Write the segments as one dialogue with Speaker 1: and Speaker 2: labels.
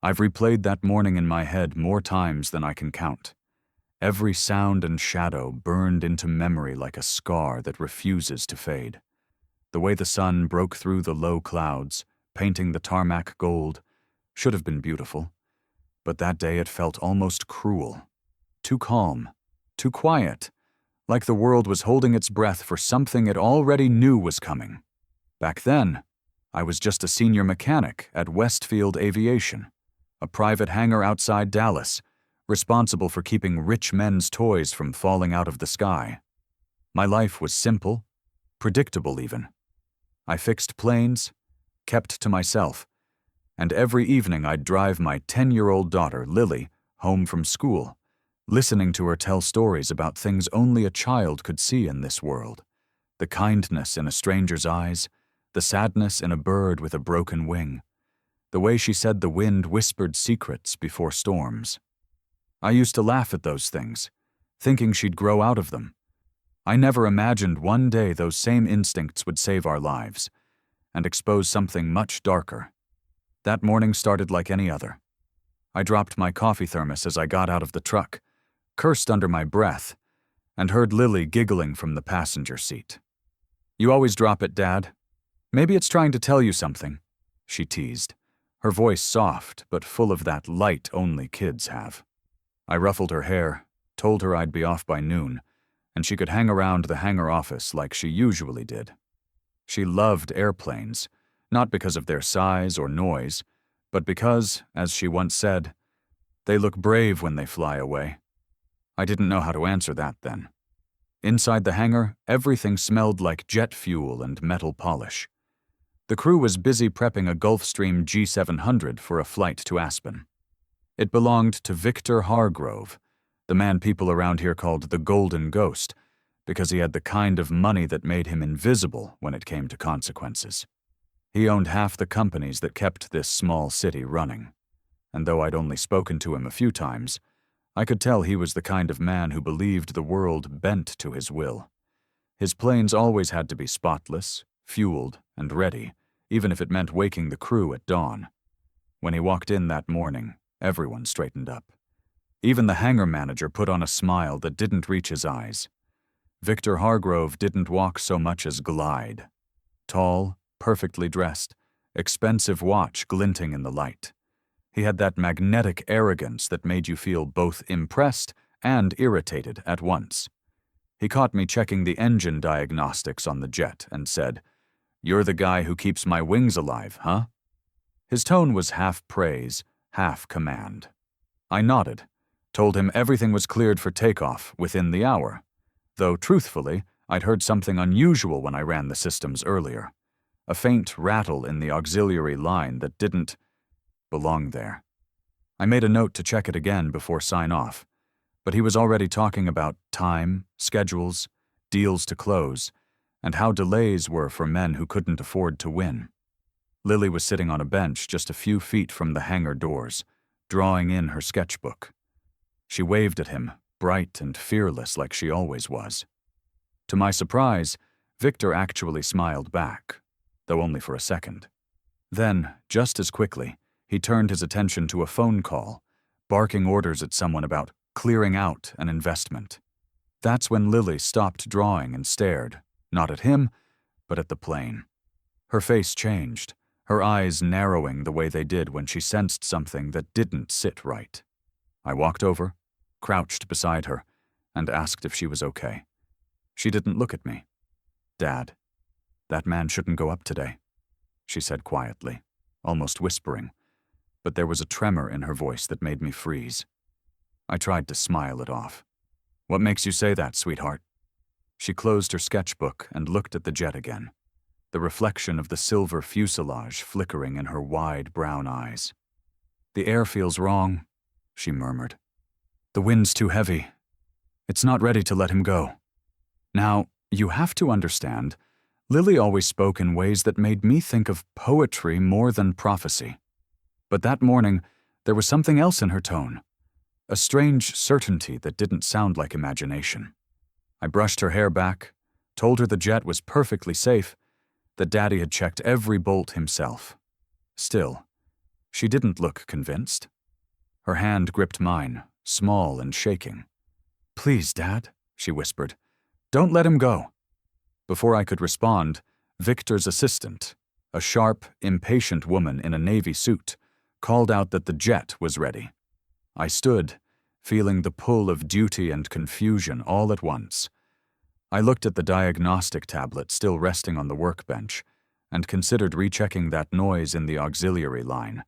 Speaker 1: I've replayed that morning in my head more times than I can count. Every sound and shadow burned into memory like a scar that refuses to fade. The way the sun broke through the low clouds, painting the tarmac gold, should have been beautiful. But that day it felt almost cruel. Too calm, too quiet, like the world was holding its breath for something it already knew was coming. Back then, I was just a senior mechanic at Westfield Aviation, a private hangar outside Dallas, responsible for keeping rich men's toys from falling out of the sky. My life was simple, predictable even. I fixed planes, kept to myself, and every evening I'd drive my 10-year-old daughter, Lily, home from school, listening to her tell stories about things only a child could see in this world. The kindness in a stranger's eyes, the sadness in a bird with a broken wing, the way she said the wind whispered secrets before storms. I used to laugh at those things, thinking she'd grow out of them. I never imagined one day those same instincts would save our lives and expose something much darker. That morning started like any other. I dropped my coffee thermos as I got out of the truck, cursed under my breath, and heard Lily giggling from the passenger seat. "You always drop it, Dad. Maybe it's trying to tell you something," she teased, her voice soft but full of that light only kids have. I ruffled her hair, told her I'd be off by noon, and she could hang around the hangar office like she usually did. She loved airplanes, not because of their size or noise, but because, as she once said, they look brave when they fly away. I didn't know how to answer that then. Inside the hangar, everything smelled like jet fuel and metal polish. The crew was busy prepping a Gulfstream G700 for a flight to Aspen. It belonged to Victor Hargrove, the man people around here called the Golden Ghost, because he had the kind of money that made him invisible when it came to consequences. He owned half the companies that kept this small city running, and though I'd only spoken to him a few times, I could tell he was the kind of man who believed the world bent to his will. His planes always had to be spotless, fueled, and ready, even if it meant waking the crew at dawn. When he walked in that morning, everyone straightened up. Even the hangar manager put on a smile that didn't reach his eyes. Victor Hargrove didn't walk so much as glide. Tall, perfectly dressed, expensive watch glinting in the light. He had that magnetic arrogance that made you feel both impressed and irritated at once. He caught me checking the engine diagnostics on the jet and said, "You're the guy who keeps my wings alive, huh?" His tone was half praise, half command. I nodded, told him everything was cleared for takeoff within the hour, though truthfully, I'd heard something unusual when I ran the systems earlier. A faint rattle in the auxiliary line that didn't belong there. I made a note to check it again before sign-off, but he was already talking about time, schedules, deals to close, and how delays were for men who couldn't afford to win. Lily was sitting on a bench just a few feet from the hangar doors, drawing in her sketchbook. She waved at him, bright and fearless like she always was. To my surprise, Victor actually smiled back, though only for a second. Then, just as quickly, he turned his attention to a phone call, barking orders at someone about clearing out an investment. That's when Lily stopped drawing and stared, not at him, but at the plane. Her face changed, her eyes narrowing the way they did when she sensed something that didn't sit right. I walked over, crouched beside her, and asked if she was okay. She didn't look at me. "Dad, that man shouldn't go up today," she said quietly, almost whispering, but there was a tremor in her voice that made me freeze. I tried to smile it off. "What makes you say that, sweetheart?" She closed her sketchbook and looked at the jet again, the reflection of the silver fuselage flickering in her wide brown eyes. "The air feels wrong," she murmured. "The wind's too heavy. It's not ready to let him go." Now, you have to understand, Lily always spoke in ways that made me think of poetry more than prophecy. But that morning, there was something else in her tone, a strange certainty that didn't sound like imagination. I brushed her hair back, told her the jet was perfectly safe, that Daddy had checked every bolt himself. Still, She didn't look convinced. Her hand gripped mine, small and shaking. "Please, Dad," she whispered. "Don't let him go." Before I could respond, Victor's assistant, a sharp, impatient woman in a navy suit, called out that the jet was ready. I stood, feeling the pull of duty and confusion all at once. I looked at the diagnostic tablet still resting on the workbench and considered rechecking that noise in the auxiliary line.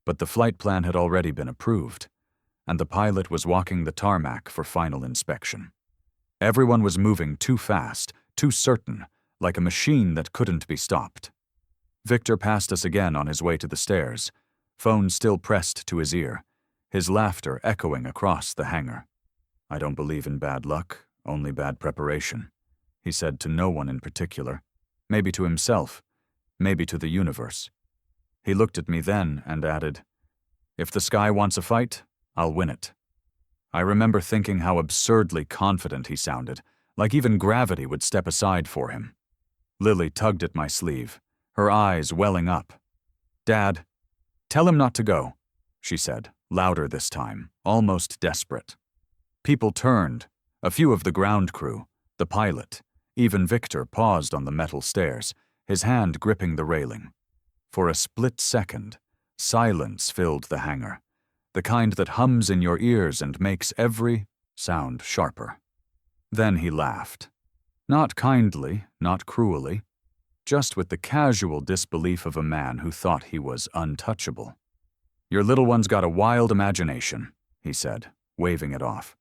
Speaker 1: But the flight plan had already been approved, and the pilot was walking the tarmac for final inspection. Everyone was moving too fast, too certain, like a machine that couldn't be stopped. Victor passed us again on his way to the stairs, phone still pressed to his ear, his laughter echoing across the hangar. "I don't believe in bad luck, only bad preparation," he said to no one in particular, maybe to himself, maybe to the universe. He looked at me then and added, "If the sky wants a fight, I'll win it." I remember thinking how absurdly confident he sounded, like even gravity would step aside for him. Lily tugged at my sleeve, her eyes welling up. "Dad, tell him not to go," she said, louder this time, almost desperate. People turned, a few of the ground crew, the pilot, even Victor paused on the metal stairs, his hand gripping the railing. For a split second, silence filled the hangar, the kind that hums in your ears and makes every sound sharper. Then he laughed. Not kindly, not cruelly, just with the casual disbelief of a man who thought he was untouchable. "Your little one's got a wild imagination," he said, waving it off.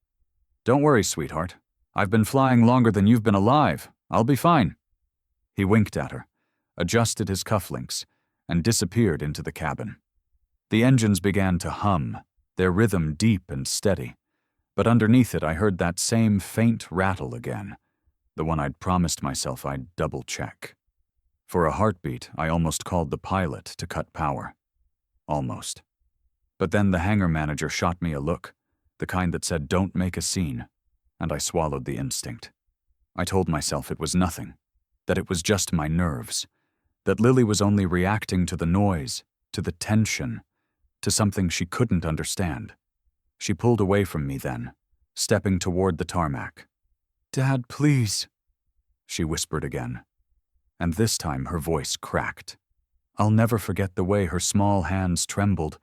Speaker 1: "Don't worry, sweetheart. I've been flying longer than you've been alive. I'll be fine." He winked at her, adjusted his cufflinks, and disappeared into the cabin. The engines began to hum, their rhythm deep and steady, but underneath it I heard that same faint rattle again, the one I'd promised myself I'd double-check. For a heartbeat, I almost called the pilot to cut power. Almost. But then the hangar manager shot me a look, the kind that said, "Don't make a scene," and I swallowed the instinct. I told myself it was nothing, that it was just my nerves, that Lily was only reacting to the noise, to the tension, to something she couldn't understand. She pulled away from me then, stepping toward the tarmac. "Dad, please," she whispered again, and this time her voice cracked. I'll never forget the way her small hands trembled,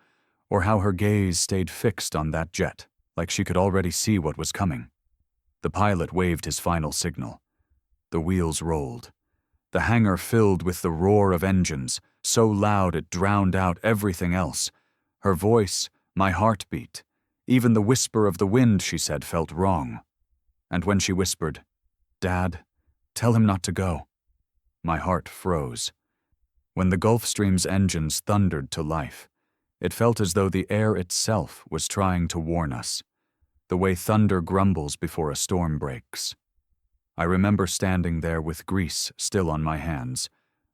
Speaker 1: or how her gaze stayed fixed on that jet, like she could already see what was coming. The pilot waved his final signal. The wheels rolled. The hangar filled with the roar of engines, so loud it drowned out everything else. Her voice, my heartbeat, even the whisper of the wind, she said, felt wrong. And when she whispered, "Dad, tell him not to go," my heart froze. When the Gulfstream's engines thundered to life, it felt as though the air itself was trying to warn us, the way thunder grumbles before a storm breaks. I remember standing there with grease still on my hands,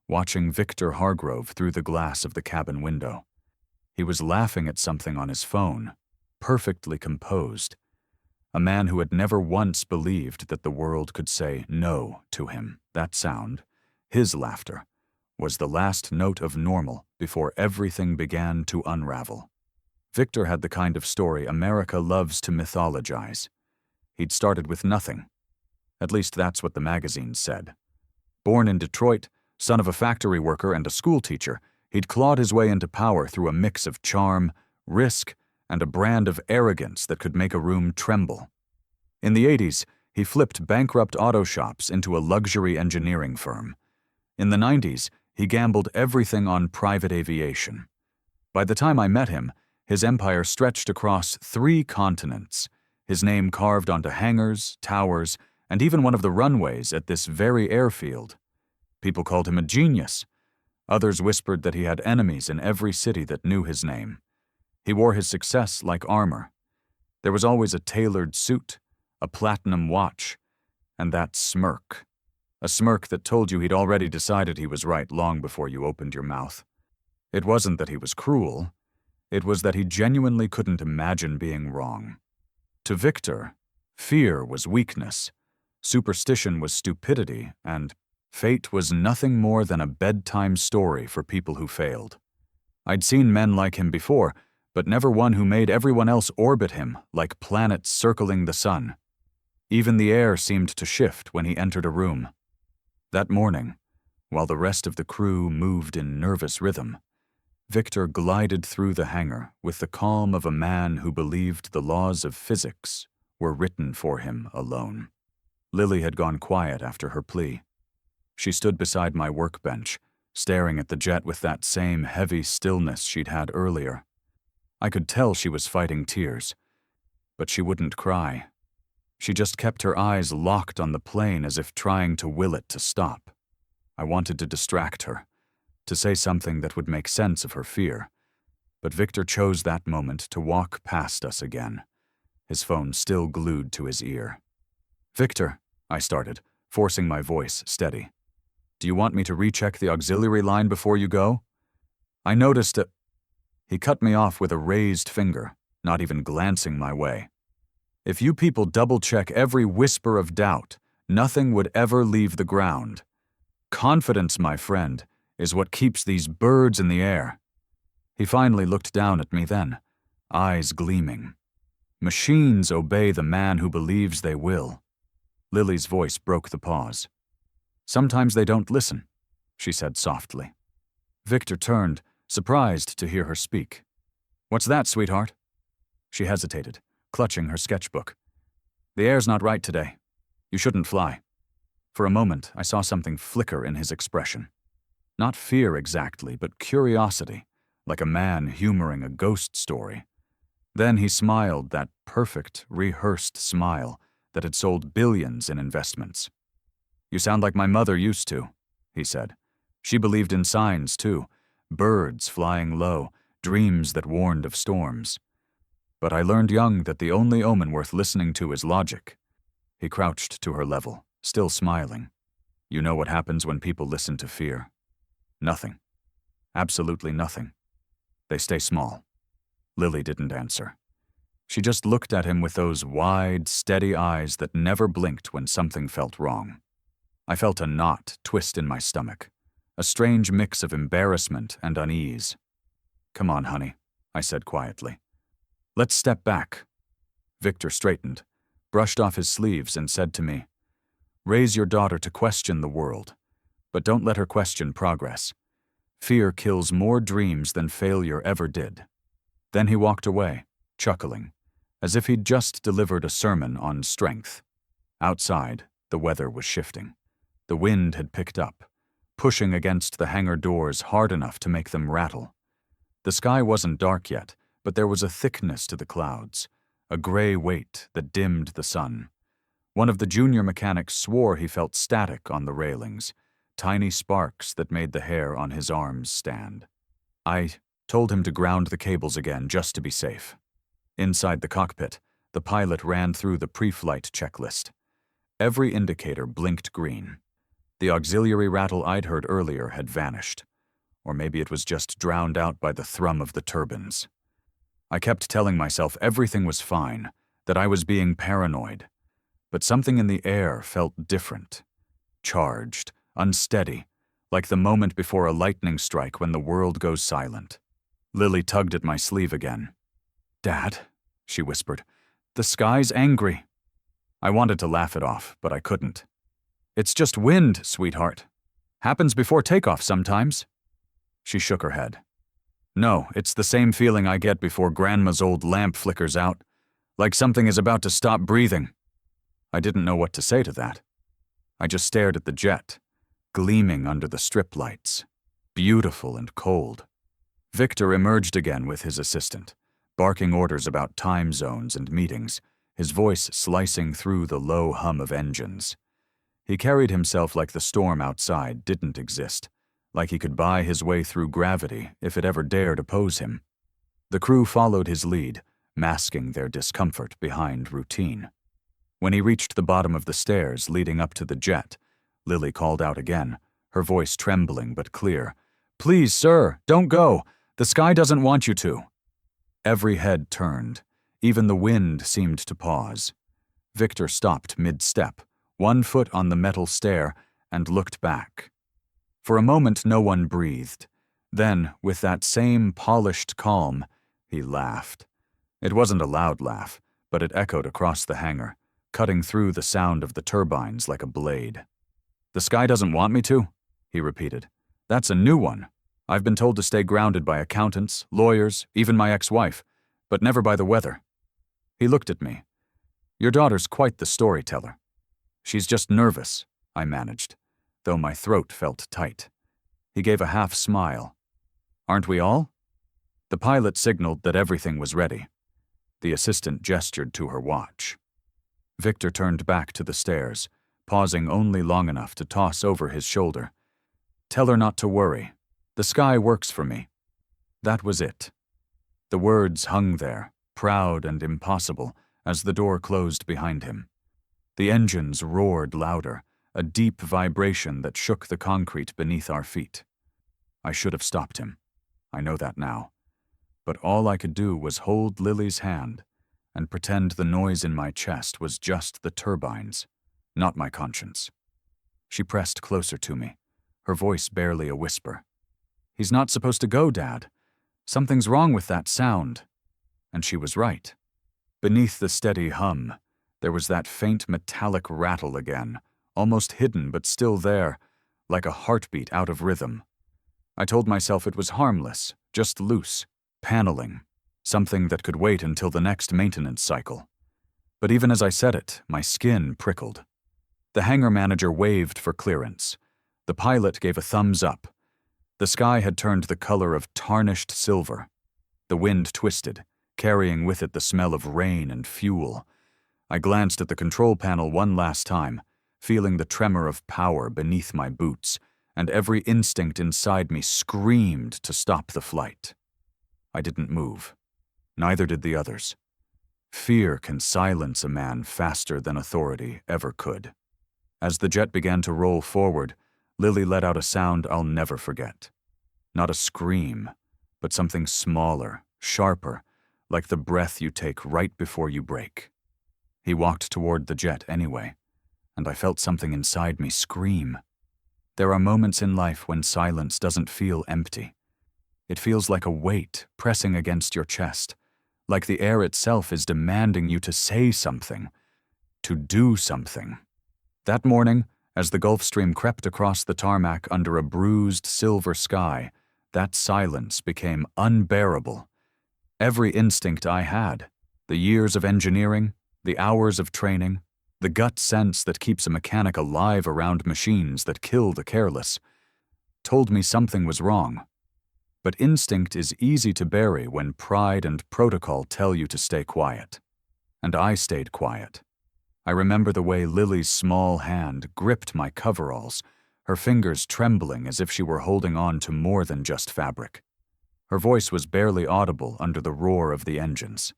Speaker 1: watching Victor Hargrove through the glass of the cabin window. He was laughing at something on his phone, perfectly composed. A man who had never once believed that the world could say no to him. That sound, his laughter, was the last note of normal before everything began to unravel. Victor had the kind of story America loves to mythologize. He'd started with nothing. At least that's what the magazines said. Born in Detroit, son of a factory worker and a school teacher, he'd clawed his way into power through a mix of charm, risk, and a brand of arrogance that could make a room tremble. In the 80s, he flipped bankrupt auto shops into a luxury engineering firm. In the 90s, he gambled everything on private aviation. By the time I met him, his empire stretched across 3 continents, his name carved onto hangars, towers, and even one of the runways at this very airfield. People called him a genius. Others whispered that he had enemies in every city that knew his name. He wore his success like armor. There was always a tailored suit, a platinum watch, and that smirk. A smirk that told you he'd already decided he was right long before you opened your mouth. It wasn't that he was cruel. It was that he genuinely couldn't imagine being wrong. To Victor, fear was weakness, superstition was stupidity, and fate was nothing more than a bedtime story for people who failed. I'd seen men like him before, but never one who made everyone else orbit him like planets circling the sun. Even the air seemed to shift when he entered a room. That morning, while the rest of the crew moved in nervous rhythm, Victor glided through the hangar with the calm of a man who believed the laws of physics were written for him alone. Lily had gone quiet after her plea. She stood beside my workbench, staring at the jet with that same heavy stillness she'd had earlier. I could tell she was fighting tears, but she wouldn't cry. She just kept her eyes locked on the plane as if trying to will it to stop. I wanted to distract her, to say something that would make sense of her fear, but Victor chose that moment to walk past us again, his phone still glued to his ear. "Victor," I started, forcing my voice steady. "Do you want me to recheck the auxiliary line before you go?" I noticed that he cut me off with a raised finger, not even glancing my way. "If you people double-check every whisper of doubt, nothing would ever leave the ground. Confidence, my friend, is what keeps these birds in the air." He finally looked down at me then, eyes gleaming. "Machines obey the man who believes they will." Lily's voice broke the pause. "Sometimes they don't listen," she said softly. Victor turned, surprised to hear her speak. "What's that, sweetheart?" She hesitated, clutching her sketchbook. "The air's not right today. You shouldn't fly." For a moment, I saw something flicker in his expression. Not fear exactly, but curiosity, like a man humoring a ghost story. Then he smiled, that perfect, rehearsed smile that had sold billions in investments. "You sound like my mother used to," he said. "She believed in signs, too. Birds flying low, dreams that warned of storms. But I learned young that the only omen worth listening to is logic." He crouched to her level, still smiling. "You know what happens when people listen to fear? Nothing. Absolutely nothing. They stay small." Lily didn't answer. She just looked at him with those wide, steady eyes that never blinked when something felt wrong. I felt a knot twist in my stomach, a strange mix of embarrassment and unease. "Come on, honey," I said quietly. "Let's step back." Victor straightened, brushed off his sleeves, and said to me, "Raise your daughter to question the world, but don't let her question progress. Fear kills more dreams than failure ever did." Then he walked away, chuckling, as if he'd just delivered a sermon on strength. Outside, the weather was shifting. The wind had picked up, pushing against the hangar doors hard enough to make them rattle. The sky wasn't dark yet, but there was a thickness to the clouds, a gray weight that dimmed the sun. One of the junior mechanics swore he felt static on the railings, tiny sparks that made the hair on his arms stand. I told him to ground the cables again just to be safe. Inside the cockpit, the pilot ran through the pre-flight checklist. Every indicator blinked green. The auxiliary rattle I'd heard earlier had vanished, or maybe it was just drowned out by the thrum of the turbines. I kept telling myself everything was fine, that I was being paranoid. But something in the air felt different. Charged, unsteady, like the moment before a lightning strike when the world goes silent. Lily tugged at my sleeve again. "Dad," she whispered, "the sky's angry." I wanted to laugh it off, but I couldn't. "It's just wind, sweetheart. Happens before takeoff sometimes." She shook her head. "No, it's the same feeling I get before Grandma's old lamp flickers out, like something is about to stop breathing." I didn't know what to say to that. I just stared at the jet, gleaming under the strip lights, beautiful and cold. Victor emerged again with his assistant, barking orders about time zones and meetings, his voice slicing through the low hum of engines. He carried himself like the storm outside didn't exist, like he could buy his way through gravity if it ever dared oppose him. The crew followed his lead, masking their discomfort behind routine. When he reached the bottom of the stairs leading up to the jet, Lily called out again, her voice trembling but clear. "Please, sir, don't go. The sky doesn't want you to." Every head turned. Even the wind seemed to pause. Victor stopped mid-step, one foot on the metal stair, and looked back. For a moment no one breathed. Then, with that same polished calm, he laughed. It wasn't a loud laugh, but it echoed across the hangar, cutting through the sound of the turbines like a blade. "The sky doesn't want me to?" he repeated. "That's a new one. I've been told to stay grounded by accountants, lawyers, even my ex-wife, but never by the weather." He looked at me. "Your daughter's quite the storyteller." "She's just nervous," I managed, though my throat felt tight. He gave a half smile. "Aren't we all?" The pilot signaled that everything was ready. The assistant gestured to her watch. Victor turned back to the stairs, pausing only long enough to toss over his shoulder. "Tell her not to worry. The sky works for me." That was it. The words hung there, proud and impossible, as the door closed behind him. The engines roared louder, a deep vibration that shook the concrete beneath our feet. I should have stopped him. I know that now. But all I could do was hold Lily's hand and pretend the noise in my chest was just the turbines, not my conscience. She pressed closer to me, her voice barely a whisper. "He's not supposed to go, Dad. Something's wrong with that sound." And she was right. Beneath the steady hum, there was that faint metallic rattle again, almost hidden but still there, like a heartbeat out of rhythm. I told myself it was harmless, just loose, paneling, something that could wait until the next maintenance cycle. But even as I said it, my skin prickled. The hangar manager waved for clearance. The pilot gave a thumbs up. The sky had turned the color of tarnished silver. The wind twisted, carrying with it the smell of rain and fuel. I glanced at the control panel one last time, feeling the tremor of power beneath my boots, and every instinct inside me screamed to stop the flight. I didn't move. Neither did the others. Fear can silence a man faster than authority ever could. As the jet began to roll forward, Lily let out a sound I'll never forget. Not a scream, but something smaller, sharper, like the breath you take right before you break. He walked toward the jet anyway, and I felt something inside me scream. There are moments in life when silence doesn't feel empty. It feels like a weight pressing against your chest, like the air itself is demanding you to say something, to do something. That morning, as the Gulf Stream crept across the tarmac under a bruised silver sky, that silence became unbearable. Every instinct I had, the years of engineering, the hours of training, the gut sense that keeps a mechanic alive around machines that kill the careless, told me something was wrong. But instinct is easy to bury when pride and protocol tell you to stay quiet. And I stayed quiet. I remember the way Lily's small hand gripped my coveralls, her fingers trembling as if she were holding on to more than just fabric. Her voice was barely audible under the roar of the engines.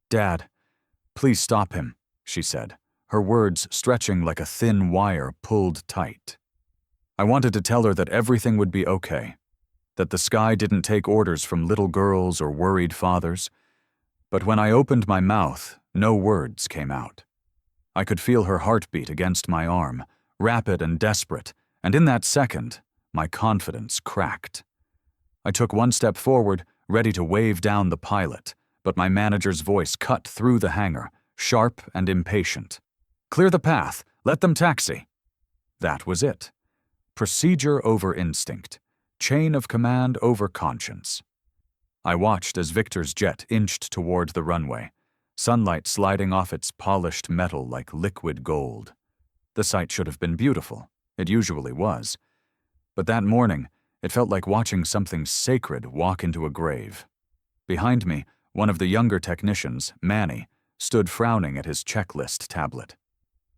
Speaker 1: "Dad, please stop him," she said, her words stretching like a thin wire pulled tight. I wanted to tell her that everything would be okay, that the sky didn't take orders from little girls or worried fathers. But when I opened my mouth, no words came out. I could feel her heartbeat against my arm, rapid and desperate, and in that second, my confidence cracked. I took one step forward, ready to wave down the pilot, but my manager's voice cut through the hangar, sharp and impatient. "Clear the path. Let them taxi." That was it. Procedure over instinct. Chain of command over conscience. I watched as Victor's jet inched toward the runway, sunlight sliding off its polished metal like liquid gold. The sight should have been beautiful. It usually was. But that morning, it felt like watching something sacred walk into a grave. Behind me, one of the younger technicians, Manny, stood frowning at his checklist tablet.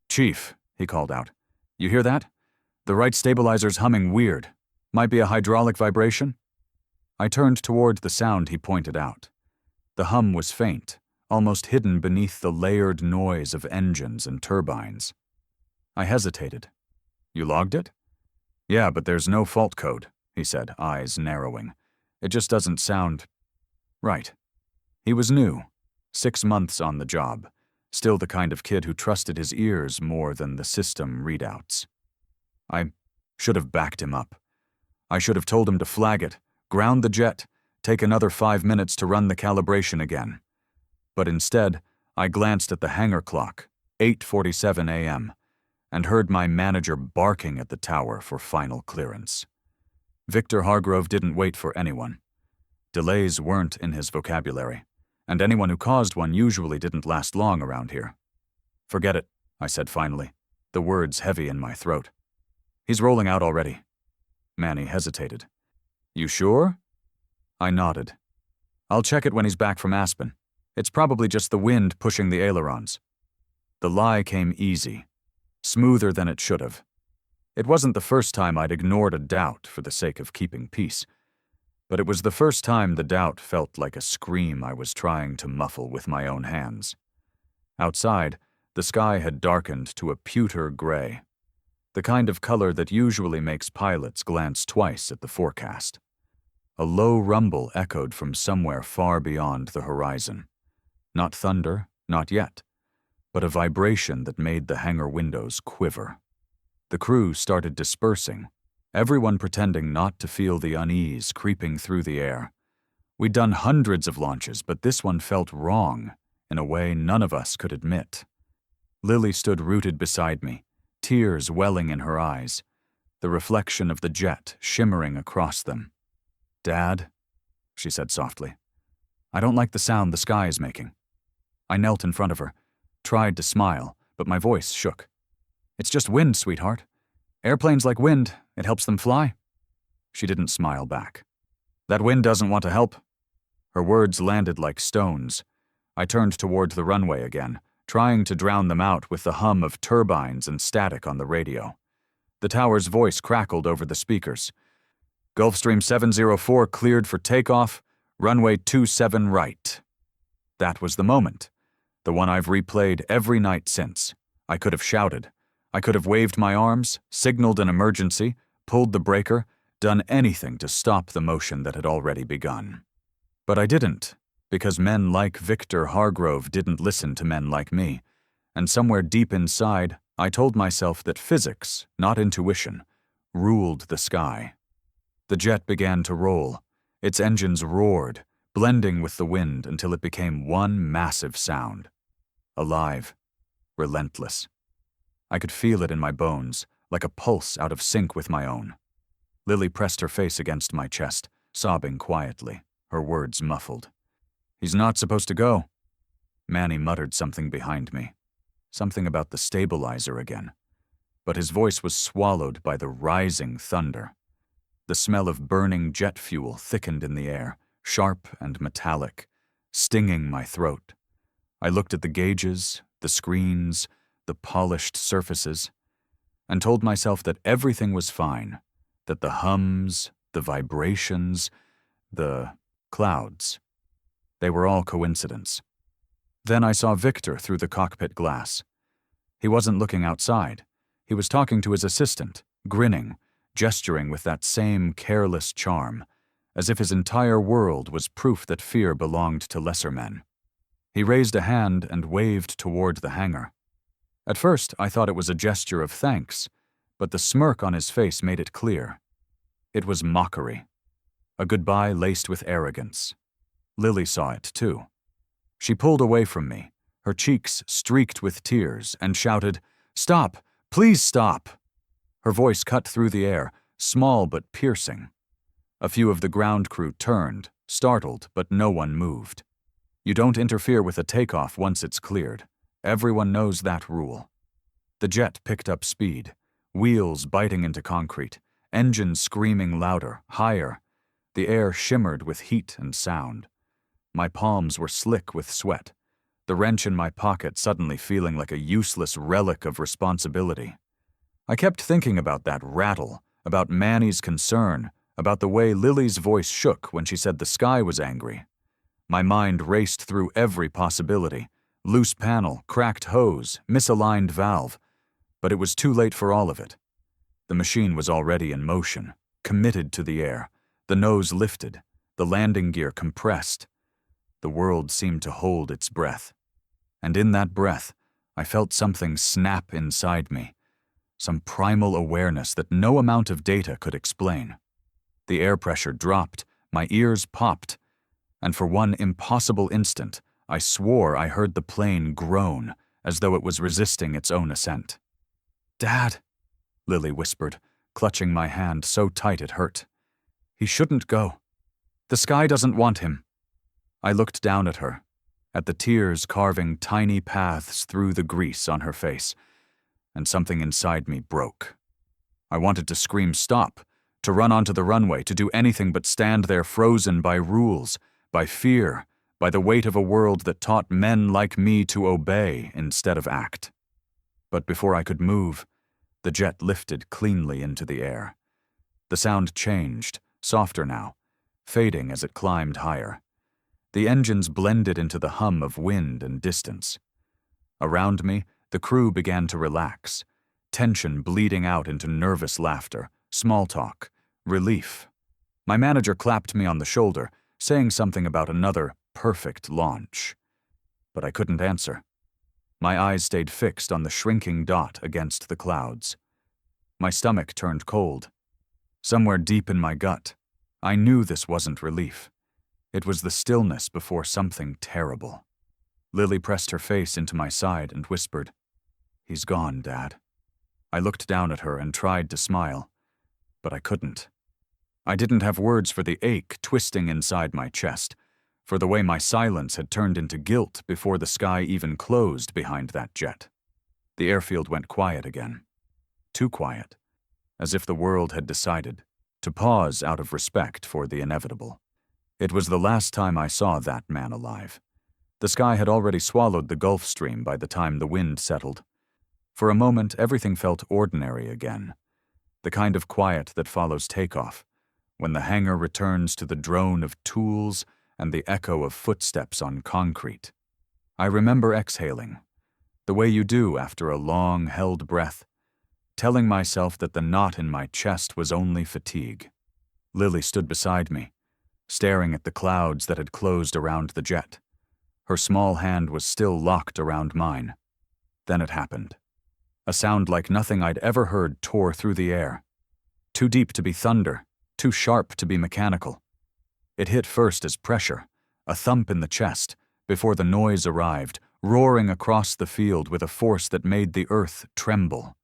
Speaker 1: "Chief," he called out, "you hear that? The right stabilizer's humming weird. Might be a hydraulic vibration?" I turned toward the sound he pointed out. The hum was faint, almost hidden beneath the layered noise of engines and turbines. I hesitated. "You logged it?" "Yeah, but there's no fault code," he said, eyes narrowing. "It just doesn't sound right." He was new, 6 months on the job, still the kind of kid who trusted his ears more than the system readouts. I should have backed him up. I should have told him to flag it, ground the jet, take another 5 minutes to run the calibration again. But instead, I glanced at the hangar clock, 8:47 a.m., and heard my manager barking at the tower for final clearance. Victor Hargrove didn't wait for anyone. Delays weren't in his vocabulary, and anyone who caused one usually didn't last long around here. "Forget it," I said finally, the words heavy in my throat. "He's rolling out already." Manny hesitated. "You sure?" I nodded. "I'll check it when he's back from Aspen. It's probably just the wind pushing the ailerons." The lie came easy, smoother than it should have. It wasn't the first time I'd ignored a doubt for the sake of keeping peace, but it was the first time the doubt felt like a scream I was trying to muffle with my own hands. Outside, the sky had darkened to a pewter gray, the kind of color that usually makes pilots glance twice at the forecast. A low rumble echoed from somewhere far beyond the horizon. Not thunder, not yet, but a vibration that made the hangar windows quiver. The crew started dispersing, everyone pretending not to feel the unease creeping through the air. We'd done hundreds of launches, but this one felt wrong in a way none of us could admit. Lily stood rooted beside me, tears welling in her eyes, the reflection of the jet shimmering across them. "Dad," she said softly, "I don't like the sound the sky is making." I knelt in front of her, tried to smile, but my voice shook. "It's just wind, sweetheart. Airplanes like wind, it helps them fly." She didn't smile back. "That wind doesn't want to help." Her words landed like stones. I turned toward the runway again, trying to drown them out with the hum of turbines and static on the radio. The tower's voice crackled over the speakers. "Gulfstream 704 cleared for takeoff, runway 27 right." That was the moment, the one I've replayed every night since. I could have shouted. I could have waved my arms, signaled an emergency, pulled the breaker, done anything to stop the motion that had already begun. But I didn't, because men like Victor Hargrove didn't listen to men like me, and somewhere deep inside, I told myself that physics, not intuition, ruled the sky. The jet began to roll. Its engines roared, blending with the wind until it became one massive sound. Alive, relentless. I could feel it in my bones, like a pulse out of sync with my own. Lily pressed her face against my chest, sobbing quietly, her words muffled. "He's not supposed to go." Manny muttered something behind me, something about the stabilizer again, but his voice was swallowed by the rising thunder. The smell of burning jet fuel thickened in the air, sharp and metallic, stinging my throat. I looked at the gauges, the screens, the polished surfaces, and told myself that everything was fine, that the hums, the vibrations, the clouds, they were all coincidence. Then I saw Victor through the cockpit glass. He wasn't looking outside. He was talking to his assistant, grinning, gesturing with that same careless charm, as if his entire world was proof that fear belonged to lesser men. He raised a hand and waved toward the hangar. At first, I thought it was a gesture of thanks, but the smirk on his face made it clear. It was mockery, a goodbye laced with arrogance. Lily saw it, too. She pulled away from me, her cheeks streaked with tears, and shouted, "Stop! Please stop!" Her voice cut through the air, small but piercing. A few of the ground crew turned, startled, but no one moved. You don't interfere with a takeoff once it's cleared. Everyone knows that rule. The jet picked up speed, wheels biting into concrete, engines screaming louder, higher. The air shimmered with heat and sound. My palms were slick with sweat, the wrench in my pocket suddenly feeling like a useless relic of responsibility. I kept thinking about that rattle, about Manny's concern, about the way Lily's voice shook when she said the sky was angry. My mind raced through every possibility. Loose panel, cracked hose, misaligned valve. But it was too late for all of it. The machine was already in motion, committed to the air, the nose lifted, the landing gear compressed. The world seemed to hold its breath. And in that breath, I felt something snap inside me, some primal awareness that no amount of data could explain. The air pressure dropped, My ears popped, and for one impossible instant, I swore I heard the plane groan as though it was resisting its own ascent. "Dad," Lily whispered, clutching my hand so tight it hurt. "He shouldn't go. The sky doesn't want him." I looked down at her, at the tears carving tiny paths through the grease on her face, and something inside me broke. I wanted to scream stop, to run onto the runway, to do anything but stand there frozen by rules, by fear, by the weight of a world that taught men like me to obey instead of act. But before I could move, the jet lifted cleanly into the air. The sound changed, softer now, fading as it climbed higher. The engines blended into the hum of wind and distance. Around me, the crew began to relax, tension bleeding out into nervous laughter, small talk, relief. My manager clapped me on the shoulder, saying something about another perfect launch. But I couldn't answer. My eyes stayed fixed on the shrinking dot against the clouds. My stomach turned cold. Somewhere deep in my gut, I knew this wasn't relief. It was the stillness before something terrible. Lily pressed her face into my side and whispered, "He's gone, Dad." I looked down at her and tried to smile, but I couldn't. I didn't have words for the ache twisting inside my chest, for the way my silence had turned into guilt before the sky even closed behind that jet. The airfield went quiet again. Too quiet, as if the world had decided to pause out of respect for the inevitable. It was the last time I saw that man alive. The sky had already swallowed the Gulf Stream by the time the wind settled. For a moment, everything felt ordinary again, the kind of quiet that follows takeoff, when the hangar returns to the drone of tools and the echo of footsteps on concrete. I remember exhaling, the way you do after a long, held breath, telling myself that the knot in my chest was only fatigue. Lily stood beside me, staring at the clouds that had closed around the jet. Her small hand was still locked around mine. Then it happened. A sound like nothing I'd ever heard tore through the air. Too deep to be thunder, too sharp to be mechanical. It hit first as pressure, a thump in the chest, before the noise arrived, roaring across the field with a force that made the earth tremble.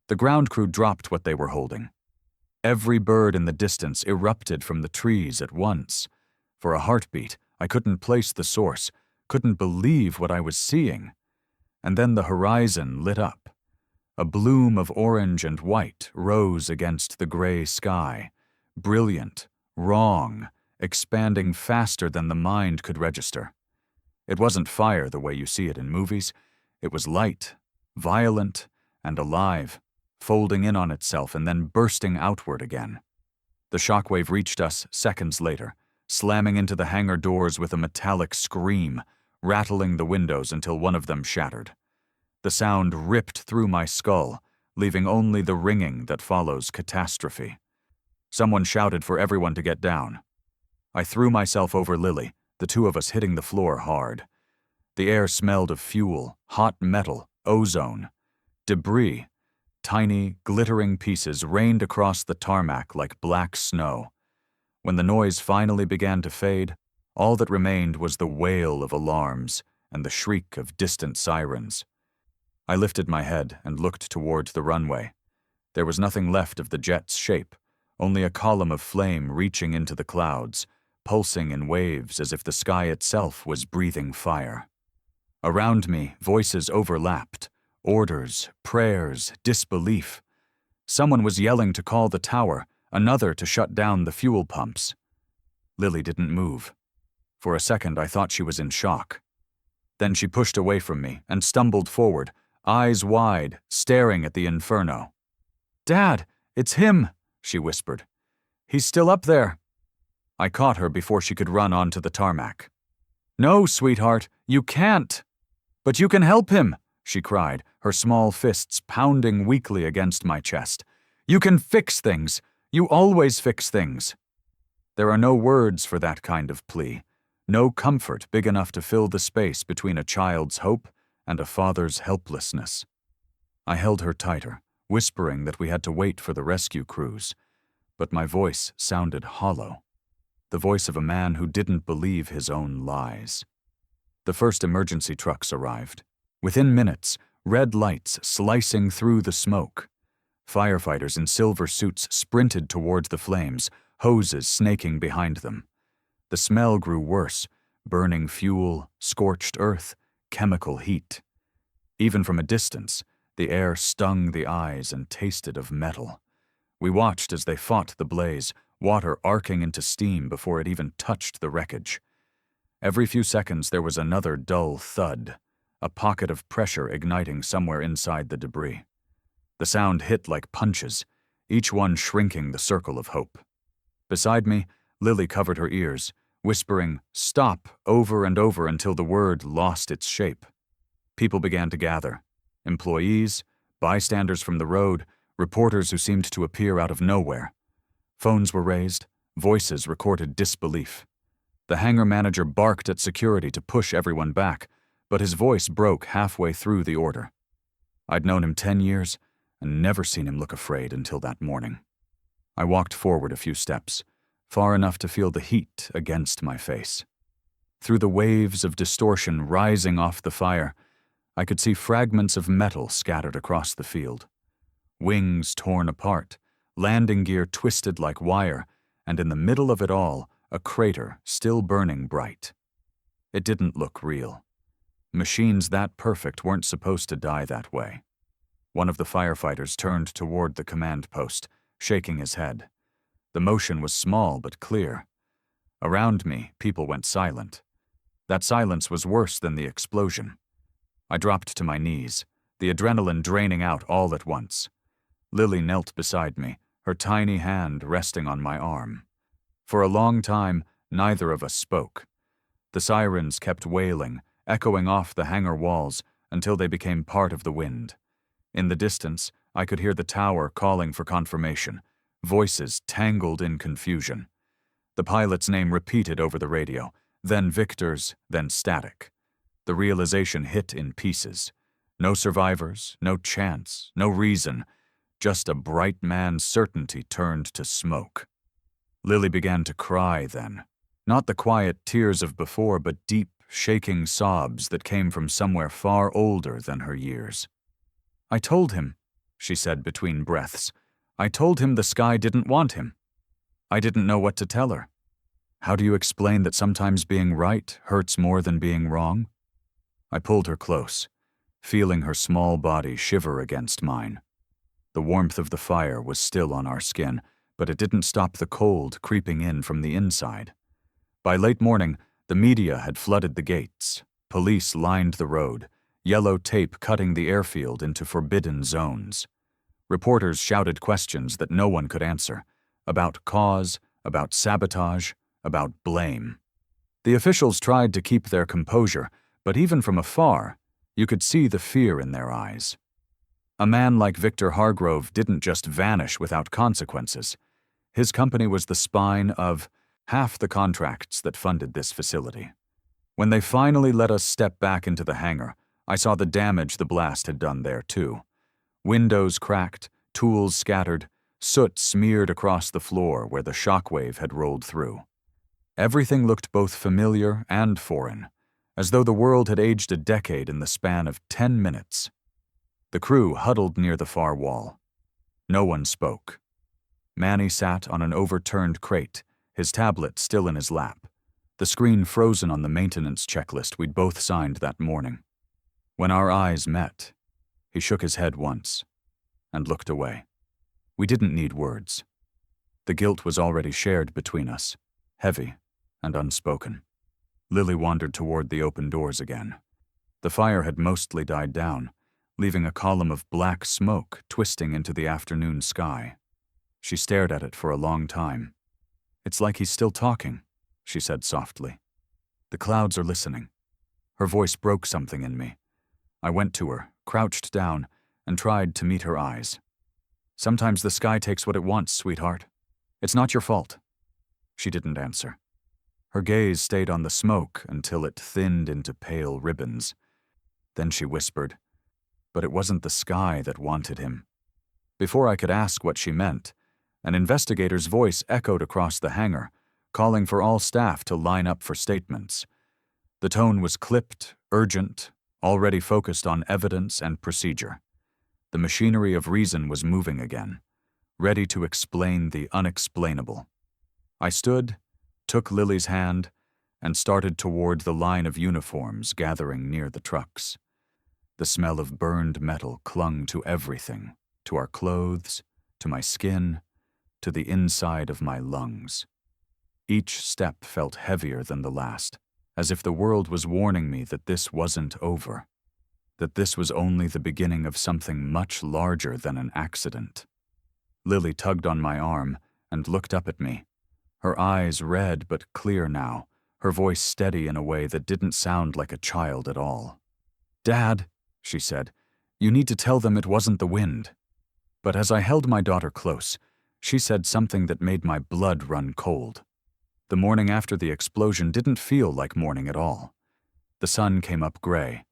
Speaker 1: The ground crew dropped what they were holding. Every bird in the distance erupted from the trees at once. For a heartbeat, I couldn't place the source, couldn't believe what I was seeing. And then the horizon lit up. A bloom of orange and white rose against the gray sky, brilliant, wrong, expanding faster than the mind could register. It wasn't fire the way you see it in movies. It was light, violent, and alive, folding in on itself and then bursting outward again. The shockwave reached us seconds later, slamming into the hangar doors with a metallic scream, rattling the windows until one of them shattered. The sound ripped through my skull, leaving only the ringing that follows catastrophe. Someone shouted for everyone to get down. I threw myself over Lily, the two of us hitting the floor hard. The air smelled of fuel, hot metal, ozone. Debris, tiny, glittering pieces, rained across the tarmac like black snow. When the noise finally began to fade, all that remained was the wail of alarms and the shriek of distant sirens. I lifted my head and looked toward the runway. There was nothing left of the jet's shape, only a column of flame reaching into the clouds, pulsing in waves as if the sky itself was breathing fire. Around me, voices overlapped, orders, prayers, disbelief. Someone was yelling to call the tower, another to shut down the fuel pumps. Lily didn't move. For a second, I thought she was in shock. Then she pushed away from me and stumbled forward, eyes wide, staring at the inferno. "Dad, it's him," she whispered. "He's still up there." I caught her before she could run onto the tarmac. "No, sweetheart, you can't." "But you can help him," she cried, her small fists pounding weakly against my chest. "You can fix things. You always fix things." There are no words for that kind of plea, no comfort big enough to fill the space between a child's hope and a father's helplessness. I held her tighter, whispering that we had to wait for the rescue crews, but my voice sounded hollow. the voice of a man who didn't believe his own lies. The first emergency trucks arrived. Within minutes, red lights slicing through the smoke. Firefighters in silver suits sprinted towards the flames, hoses snaking behind them. The smell grew worse, burning fuel, scorched earth, chemical heat. Even from a distance, the air stung the eyes and tasted of metal. We watched as they fought the blaze, water arcing into steam before it even touched the wreckage. Every few seconds there was another dull thud, a pocket of pressure igniting somewhere inside the debris. The sound hit like punches, each one shrinking the circle of hope. Beside me, Lily covered her ears, whispering, "Stop," over and over until the word lost its shape. People began to gather. Employees, bystanders from the road, reporters who seemed to appear out of nowhere. Phones were raised, voices recorded disbelief. The hangar manager barked at security to push everyone back, but his voice broke halfway through the order. I'd known him 10 years and never seen him look afraid until that morning. I walked forward a few steps, far enough to feel the heat against my face. Through the waves of distortion rising off the fire, I could see fragments of metal scattered across the field. Wings torn apart, landing gear twisted like wire, and in the middle of it all, a crater still burning bright. It didn't look real. Machines that perfect weren't supposed to die that way. One of the firefighters turned toward the command post, shaking his head. The motion was small but clear. Around me, people went silent. That silence was worse than the explosion. I dropped to my knees, the adrenaline draining out all at once. Lily knelt beside me, her tiny hand resting on my arm. For a long time, neither of us spoke. The sirens kept wailing, echoing off the hangar walls until they became part of the wind. In the distance, I could hear the tower calling for confirmation, voices tangled in confusion. The pilot's name repeated over the radio, then Victor's, then static. The realization hit in pieces. No survivors, no chance, no reason, just a bright man's certainty turned to smoke. Lily began to cry then, not the quiet tears of before, but deep, shaking sobs that came from somewhere far older than her years. "I told him," she said between breaths. "I told him the sky didn't want him." I didn't know what to tell her. How do you explain that sometimes being right hurts more than being wrong? I pulled her close, feeling her small body shiver against mine. The warmth of the fire was still on our skin, but it didn't stop the cold creeping in from the inside. By late morning, the media had flooded the gates. Police lined the road, yellow tape cutting the airfield into forbidden zones. Reporters shouted questions that no one could answer, about cause, about sabotage, about blame. The officials tried to keep their composure, but even from afar, you could see the fear in their eyes. A man like Victor Hargrove didn't just vanish without consequences. His company was the spine of half the contracts that funded this facility. When they finally let us step back into the hangar, I saw the damage the blast had done there too. Windows cracked, tools scattered, soot smeared across the floor where the shockwave had rolled through. Everything looked both familiar and foreign, as though the world had aged a decade in the span of 10 minutes. The crew huddled near the far wall. No one spoke. Manny sat on an overturned crate, his tablet still in his lap, the screen frozen on the maintenance checklist we'd both signed that morning. When our eyes met, he shook his head once and looked away. We didn't need words. The guilt was already shared between us, heavy and unspoken. Lily wandered toward the open doors again. The fire had mostly died down, leaving a column of black smoke twisting into the afternoon sky. She stared at it for a long time. "It's like he's still talking," she said softly. "The clouds are listening." Her voice broke something in me. I went to her, crouched down, and tried to meet her eyes. "Sometimes the sky takes what it wants, sweetheart. It's not your fault." She didn't answer. Her gaze stayed on the smoke until it thinned into pale ribbons. Then she whispered, "But it wasn't the sky that wanted him." Before I could ask what she meant, an investigator's voice echoed across the hangar, calling for all staff to line up for statements. The tone was clipped, urgent, already focused on evidence and procedure. The machinery of reason was moving again, ready to explain the unexplainable. I stood, took Lily's hand, and started toward the line of uniforms gathering near the trucks. The smell of burned metal clung to everything, to our clothes, to my skin, to the inside of my lungs. Each step felt heavier than the last, as if the world was warning me that this wasn't over, that this was only the beginning of something much larger than an accident. Lily tugged on my arm and looked up at me, her eyes red but clear now, her voice steady in a way that didn't sound like a child at all. "Dad," she said, "you need to tell them it wasn't the wind." But as I held my daughter close, she said something that made my blood run cold. The morning after the explosion didn't feel like morning at all. The sun came up gray,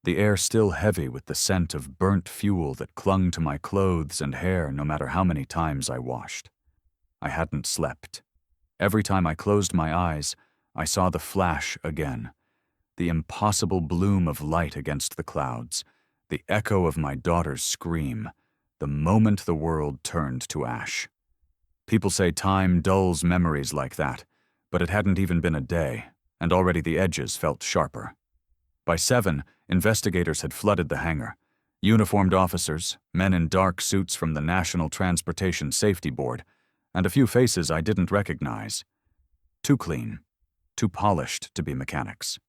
Speaker 1: the air still heavy with the scent of burnt fuel that clung to my clothes and hair no matter how many times I washed. I hadn't slept. Every time I closed my eyes, I saw the flash again, the impossible bloom of light against the clouds, the echo of my daughter's scream, the moment the world turned to ash. People say time dulls memories like that, but it hadn't even been a day, and already the edges felt sharper. By 7, investigators had flooded the hangar. Uniformed officers, men in dark suits from the National Transportation Safety Board, and a few faces I didn't recognize. Too clean, too polished to be mechanics.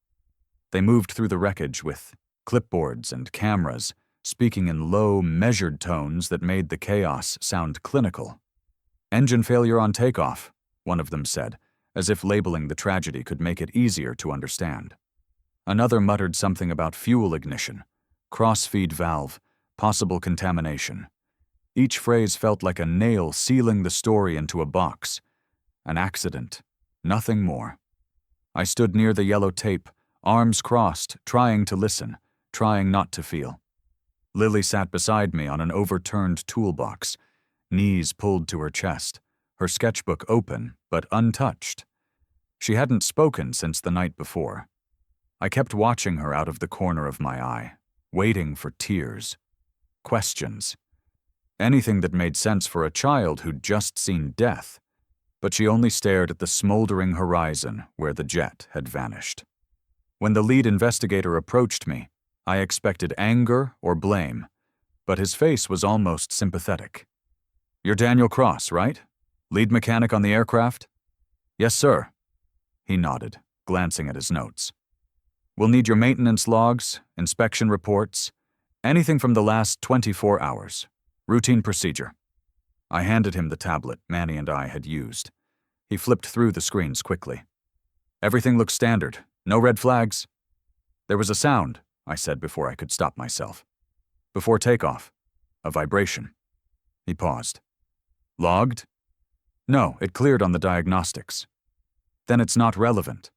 Speaker 1: They moved through the wreckage with clipboards and cameras, speaking in low, measured tones that made the chaos sound clinical. "Engine failure on takeoff," one of them said, as if labeling the tragedy could make it easier to understand. Another muttered something about fuel ignition, cross-feed valve, possible contamination. Each phrase felt like a nail sealing the story into a box. An accident, nothing more. I stood near the yellow tape, arms crossed, trying to listen, trying not to feel. Lily sat beside me on an overturned toolbox, knees pulled to her chest, her sketchbook open but untouched. She hadn't spoken since the night before. I kept watching her out of the corner of my eye, waiting for tears, questions, anything that made sense for a child who'd just seen death. But she only stared at the smoldering horizon where the jet had vanished. When the lead investigator approached me, I expected anger or blame, but his face was almost sympathetic. "You're Daniel Cross, right? Lead mechanic on the aircraft?" "Yes, sir." He nodded, glancing at his notes. "We'll need your maintenance logs, inspection reports, anything from the last 24 hours. Routine procedure." I handed him the tablet Manny and I had used. He flipped through the screens quickly. "Everything looks standard. No red flags." "There was a sound," I said before I could stop myself. "Before takeoff. A vibration." He paused. "Logged?" "No, it cleared on the diagnostics." "Then it's not relevant."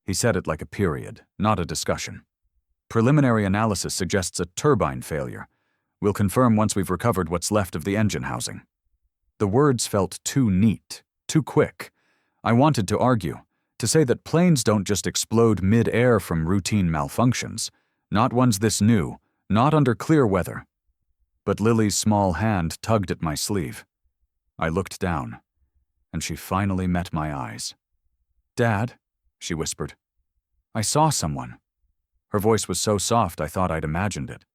Speaker 1: He said it like a period, not a discussion. "Preliminary analysis suggests a turbine failure. We'll confirm once we've recovered what's left of the engine housing." The words felt too neat, too quick. I wanted to argue, to say that planes don't just explode mid-air from routine malfunctions, not ones this new, not under clear weather. But Lily's small hand tugged at my sleeve. I looked down, and she finally met my eyes. "Dad," she whispered, "I saw someone." Her voice was so soft I thought I'd imagined it.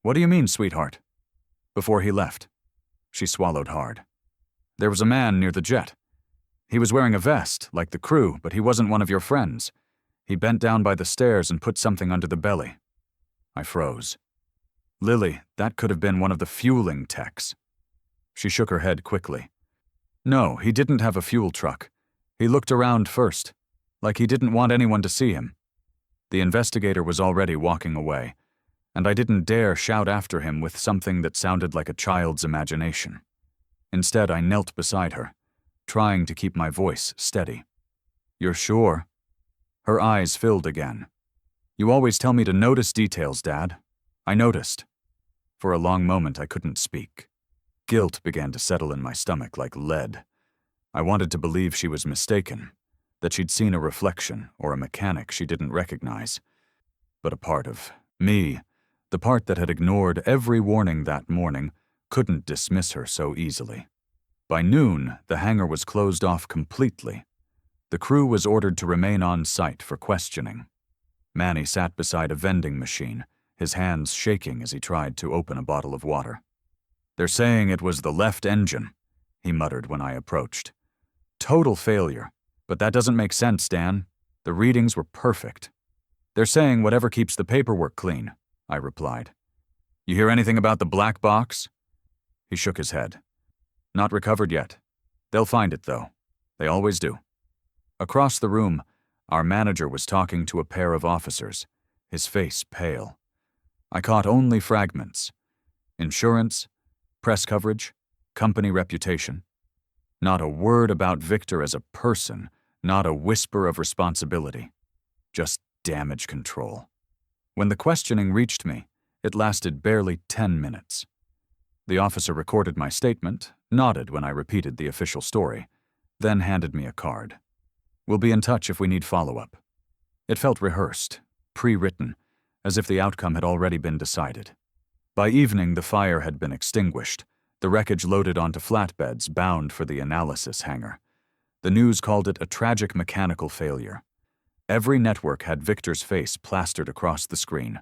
Speaker 1: "What do you mean, sweetheart?" "Before he left." She swallowed hard. "There was a man near the jet. He was wearing a vest, like the crew, but he wasn't one of your friends. He bent down by the stairs and put something under the belly." I froze. "Lily, that could have been one of the fueling techs." She shook her head quickly. "No, he didn't have a fuel truck. He looked around first, like he didn't want anyone to see him." The investigator was already walking away, and I didn't dare shout after him with something that sounded like a child's imagination. Instead, I knelt beside her, trying to keep my voice steady. "You're sure?" Her eyes filled again. "You always tell me to notice details, Dad." I noticed. For a long moment, I couldn't speak. Guilt began to settle in my stomach like lead. I wanted to believe she was mistaken, that she'd seen a reflection or a mechanic she didn't recognize. But a part of me, the part that had ignored every warning that morning, couldn't dismiss her so easily. By noon, the hangar was closed off completely. The crew was ordered to remain on site for questioning. Manny sat beside a vending machine, his hands shaking as he tried to open a bottle of water. "They're saying it was the left engine," he muttered when I approached. "Total failure. But that doesn't make sense, Dan. The readings were perfect." "They're saying whatever keeps the paperwork clean," I replied. "You hear anything about the black box?" He shook his head. "Not recovered yet. They'll find it, though. They always do." Across the room, our manager was talking to a pair of officers, his face pale. I caught only fragments. Insurance, press coverage, company reputation. Not a word about Victor as a person, not a whisper of responsibility. Just damage control. When the questioning reached me, it lasted barely 10 minutes. The officer recorded my statement, nodded when I repeated the official story, then handed me a card. "We'll be in touch if we need follow-up." It felt rehearsed, pre-written, as if the outcome had already been decided. By evening, the fire had been extinguished, the wreckage loaded onto flatbeds bound for the analysis hangar. The news called it a tragic mechanical failure. Every network had Victor's face plastered across the screen.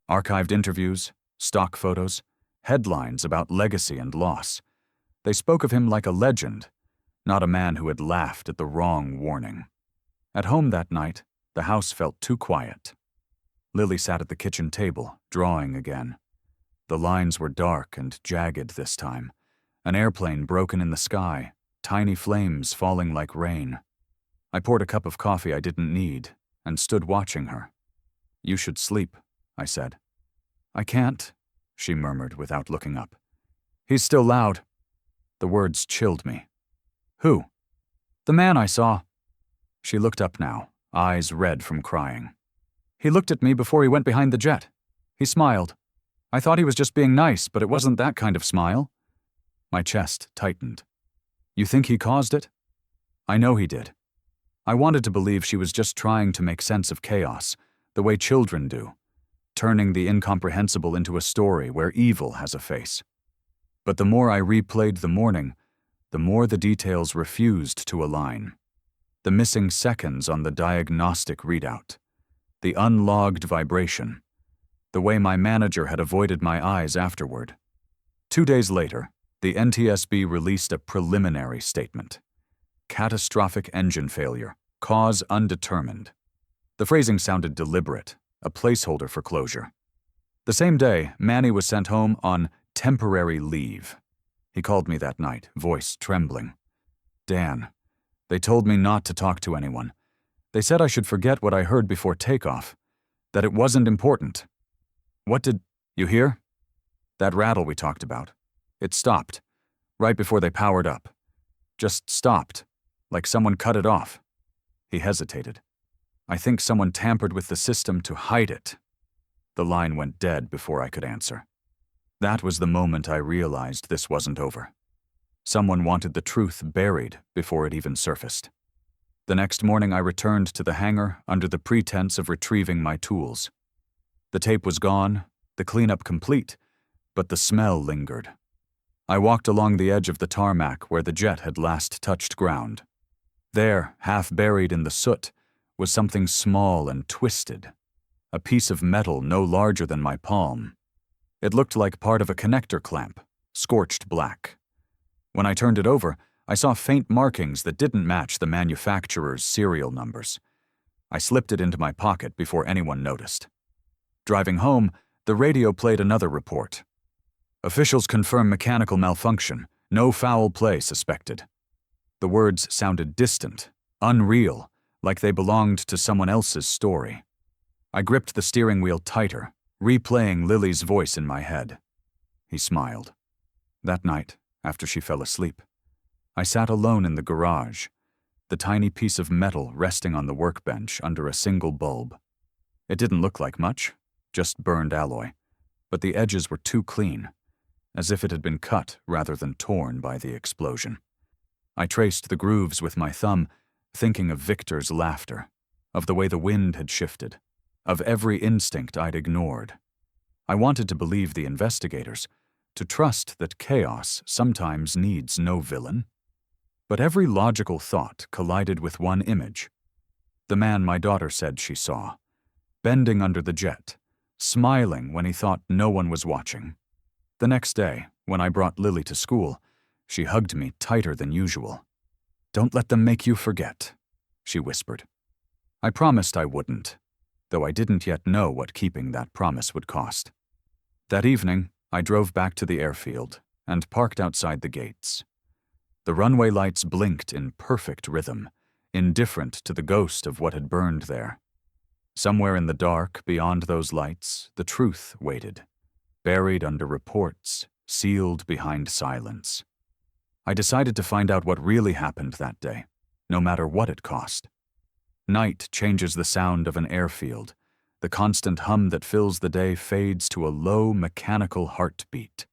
Speaker 1: Archived interviews, stock photos, headlines about legacy and loss. They spoke of him like a legend, not a man who had laughed at the wrong warning. At home that night, the house felt too quiet. Lily sat at the kitchen table, drawing again. The lines were dark and jagged this time. An airplane broken in the sky, tiny flames falling like rain. I poured a cup of coffee I didn't need and stood watching her. "You should sleep," I said. "I can't," she murmured without looking up. "He's still loud." The words chilled me. "Who?" "The man I saw." She looked up now, eyes red from crying. "He looked at me before he went behind the jet. He smiled. I thought he was just being nice, but it wasn't that kind of smile." My chest tightened. "You think he caused it?" "I know he did." I wanted to believe she was just trying to make sense of chaos, the way children do, turning the incomprehensible into a story where evil has a face. But the more I replayed the morning, the more the details refused to align. The missing seconds on the diagnostic readout, the unlogged vibration, the way my manager had avoided my eyes afterward. 2 days later, the NTSB released a preliminary statement. Catastrophic engine failure, cause undetermined. The phrasing sounded deliberate, a placeholder for closure. The same day, Manny was sent home on temporary leave. He called me that night, voice trembling. "Dan, they told me not to talk to anyone. They said I should forget what I heard before takeoff, that it wasn't important." "What did you hear?" "That rattle we talked about. It stopped, right before they powered up. Just stopped, like someone cut it off." He hesitated. "I think someone tampered with the system to hide it." The line went dead before I could answer. That was the moment I realized this wasn't over. Someone wanted the truth buried before it even surfaced. The next morning I returned to the hangar under the pretense of retrieving my tools. The tape was gone, the cleanup complete, but the smell lingered. I walked along the edge of the tarmac where the jet had last touched ground. There, half buried in the soot, was something small and twisted. A piece of metal no larger than my palm. It looked like part of a connector clamp, scorched black. When I turned it over, I saw faint markings that didn't match the manufacturer's serial numbers. I slipped it into my pocket before anyone noticed. Driving home, the radio played another report. "Officials confirm mechanical malfunction. No foul play suspected." The words sounded distant, unreal, like they belonged to someone else's story. I gripped the steering wheel tighter, replaying Lily's voice in my head. He smiled. That night, after she fell asleep, I sat alone in the garage, the tiny piece of metal resting on the workbench under a single bulb. It didn't look like much, just burned alloy, but the edges were too clean, as if it had been cut rather than torn by the explosion. I traced the grooves with my thumb, thinking of Victor's laughter, of the way the wind had shifted, of every instinct I'd ignored. I wanted to believe the investigators, to trust that chaos sometimes needs no villain. But every logical thought collided with one image. The man my daughter said she saw, bending under the jet, smiling when he thought no one was watching. The next day, when I brought Lily to school, she hugged me tighter than usual. "Don't let them make you forget," she whispered. I promised I wouldn't, though I didn't yet know what keeping that promise would cost. That evening, I drove back to the airfield and parked outside the gates. The runway lights blinked in perfect rhythm, indifferent to the ghost of what had burned there. Somewhere in the dark, beyond those lights, the truth waited, buried under reports, sealed behind silence. I decided to find out what really happened that day, no matter what it cost. Night changes the sound of an airfield. The constant hum that fills the day fades to a low, mechanical heartbeat.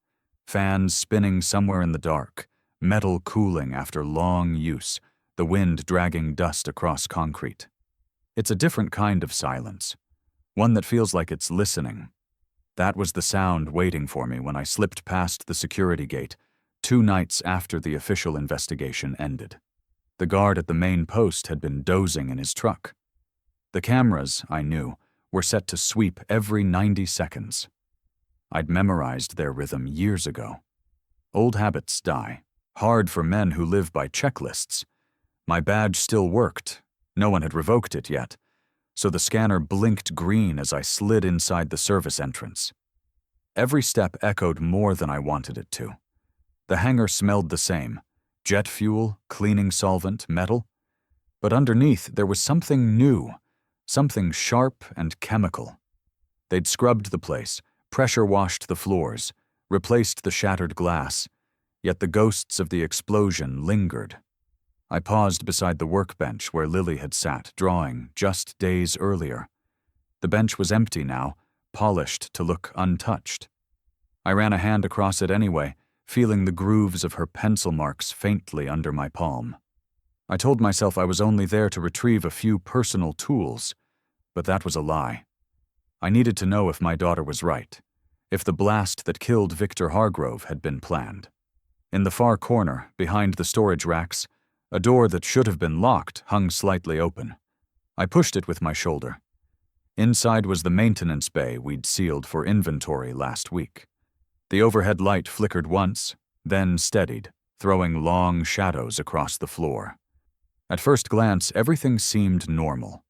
Speaker 1: Fans spinning somewhere in the dark, metal cooling after long use, the wind dragging dust across concrete. It's a different kind of silence, one that feels like it's listening. That was the sound waiting for me when I slipped past the security gate 2 nights after the official investigation ended. The guard at the main post had been dozing in his truck. The cameras, I knew, were set to sweep every 90 seconds. I'd memorized their rhythm years ago. Old habits die, hard for men who live by checklists. My badge still worked. No one had revoked it yet, so the scanner blinked green as I slid inside the service entrance. Every step echoed more than I wanted it to. The hangar smelled the same: jet fuel, cleaning solvent, metal. But underneath there was something new, something sharp and chemical. They'd scrubbed the place, pressure-washed the floors, replaced the shattered glass, yet the ghosts of the explosion lingered. I paused beside the workbench where Lily had sat, drawing, just days earlier. The bench was empty now, polished to look untouched. I ran a hand across it anyway, feeling the grooves of her pencil marks faintly under my palm. I told myself I was only there to retrieve a few personal tools, but that was a lie. I needed to know if my daughter was right, if the blast that killed Victor Hargrove had been planned. In the far corner, behind the storage racks, a door that should have been locked hung slightly open. I pushed it with my shoulder. Inside was the maintenance bay we'd sealed for inventory last week. The overhead light flickered once, then steadied, throwing long shadows across the floor. At first glance, everything seemed normal.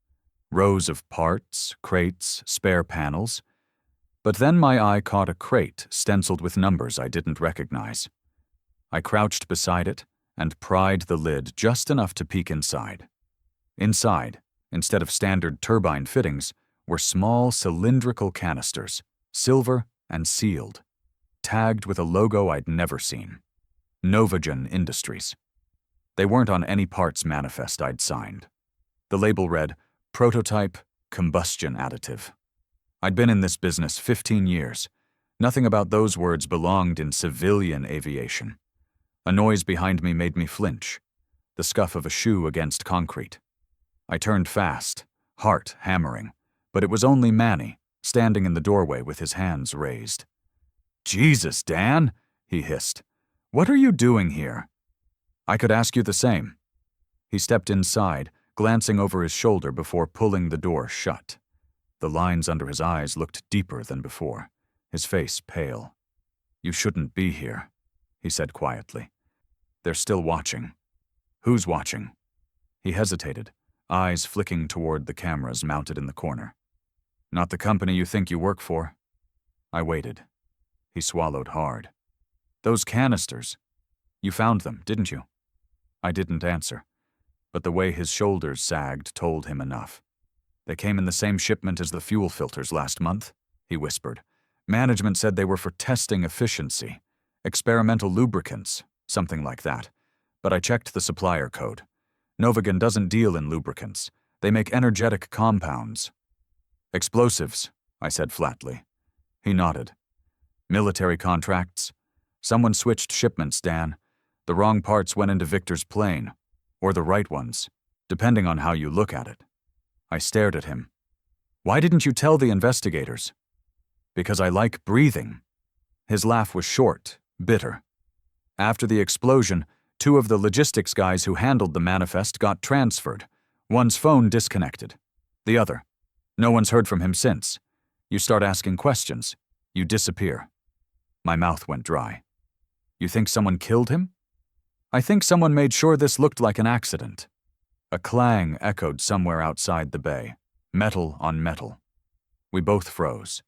Speaker 1: Rows of parts, crates, spare panels. But then my eye caught a crate stenciled with numbers I didn't recognize. I crouched beside it and pried the lid just enough to peek inside. Inside, instead of standard turbine fittings, were small cylindrical canisters, silver and sealed, tagged with a logo I'd never seen: Novagen Industries. They weren't on any parts manifest I'd signed. The label read, "Prototype Combustion Additive." I'd been in this business 15 years. Nothing about those words belonged in civilian aviation. A noise behind me made me flinch, the scuff of a shoe against concrete. I turned fast, heart hammering, but it was only Manny, standing in the doorway with his hands raised. "Jesus, Dan," he hissed. "What are you doing here?" "I could ask you the same." He stepped inside, glancing over his shoulder before pulling the door shut. The lines under his eyes looked deeper than before, his face pale. "You shouldn't be here," he said quietly. "They're still watching." "Who's watching?" He hesitated, eyes flicking toward the cameras mounted in the corner. "Not the company you think you work for." I waited. He swallowed hard. "Those canisters. You found them, didn't you?" I didn't answer, but the way his shoulders sagged told him enough. "They came in the same shipment as the fuel filters last month," he whispered. "Management said they were for testing efficiency. Experimental lubricants, something like that. But I checked the supplier code. Novagen doesn't deal in lubricants. They make energetic compounds." "Explosives," I said flatly. He nodded. "Military contracts. Someone switched shipments, Dan. The wrong parts went into Victor's plane, or the right ones, depending on how you look at it. I stared at him. Why didn't you tell the investigators? Because I like breathing. His laugh was short, bitter. After the explosion, 2 of the logistics guys who handled the manifest got transferred. One's phone disconnected. The other. No one's heard from him since. You start asking questions. You disappear. My mouth went dry. You think someone killed him? I think someone made sure this looked like an accident. A clang echoed somewhere outside the bay, metal on metal. We both froze.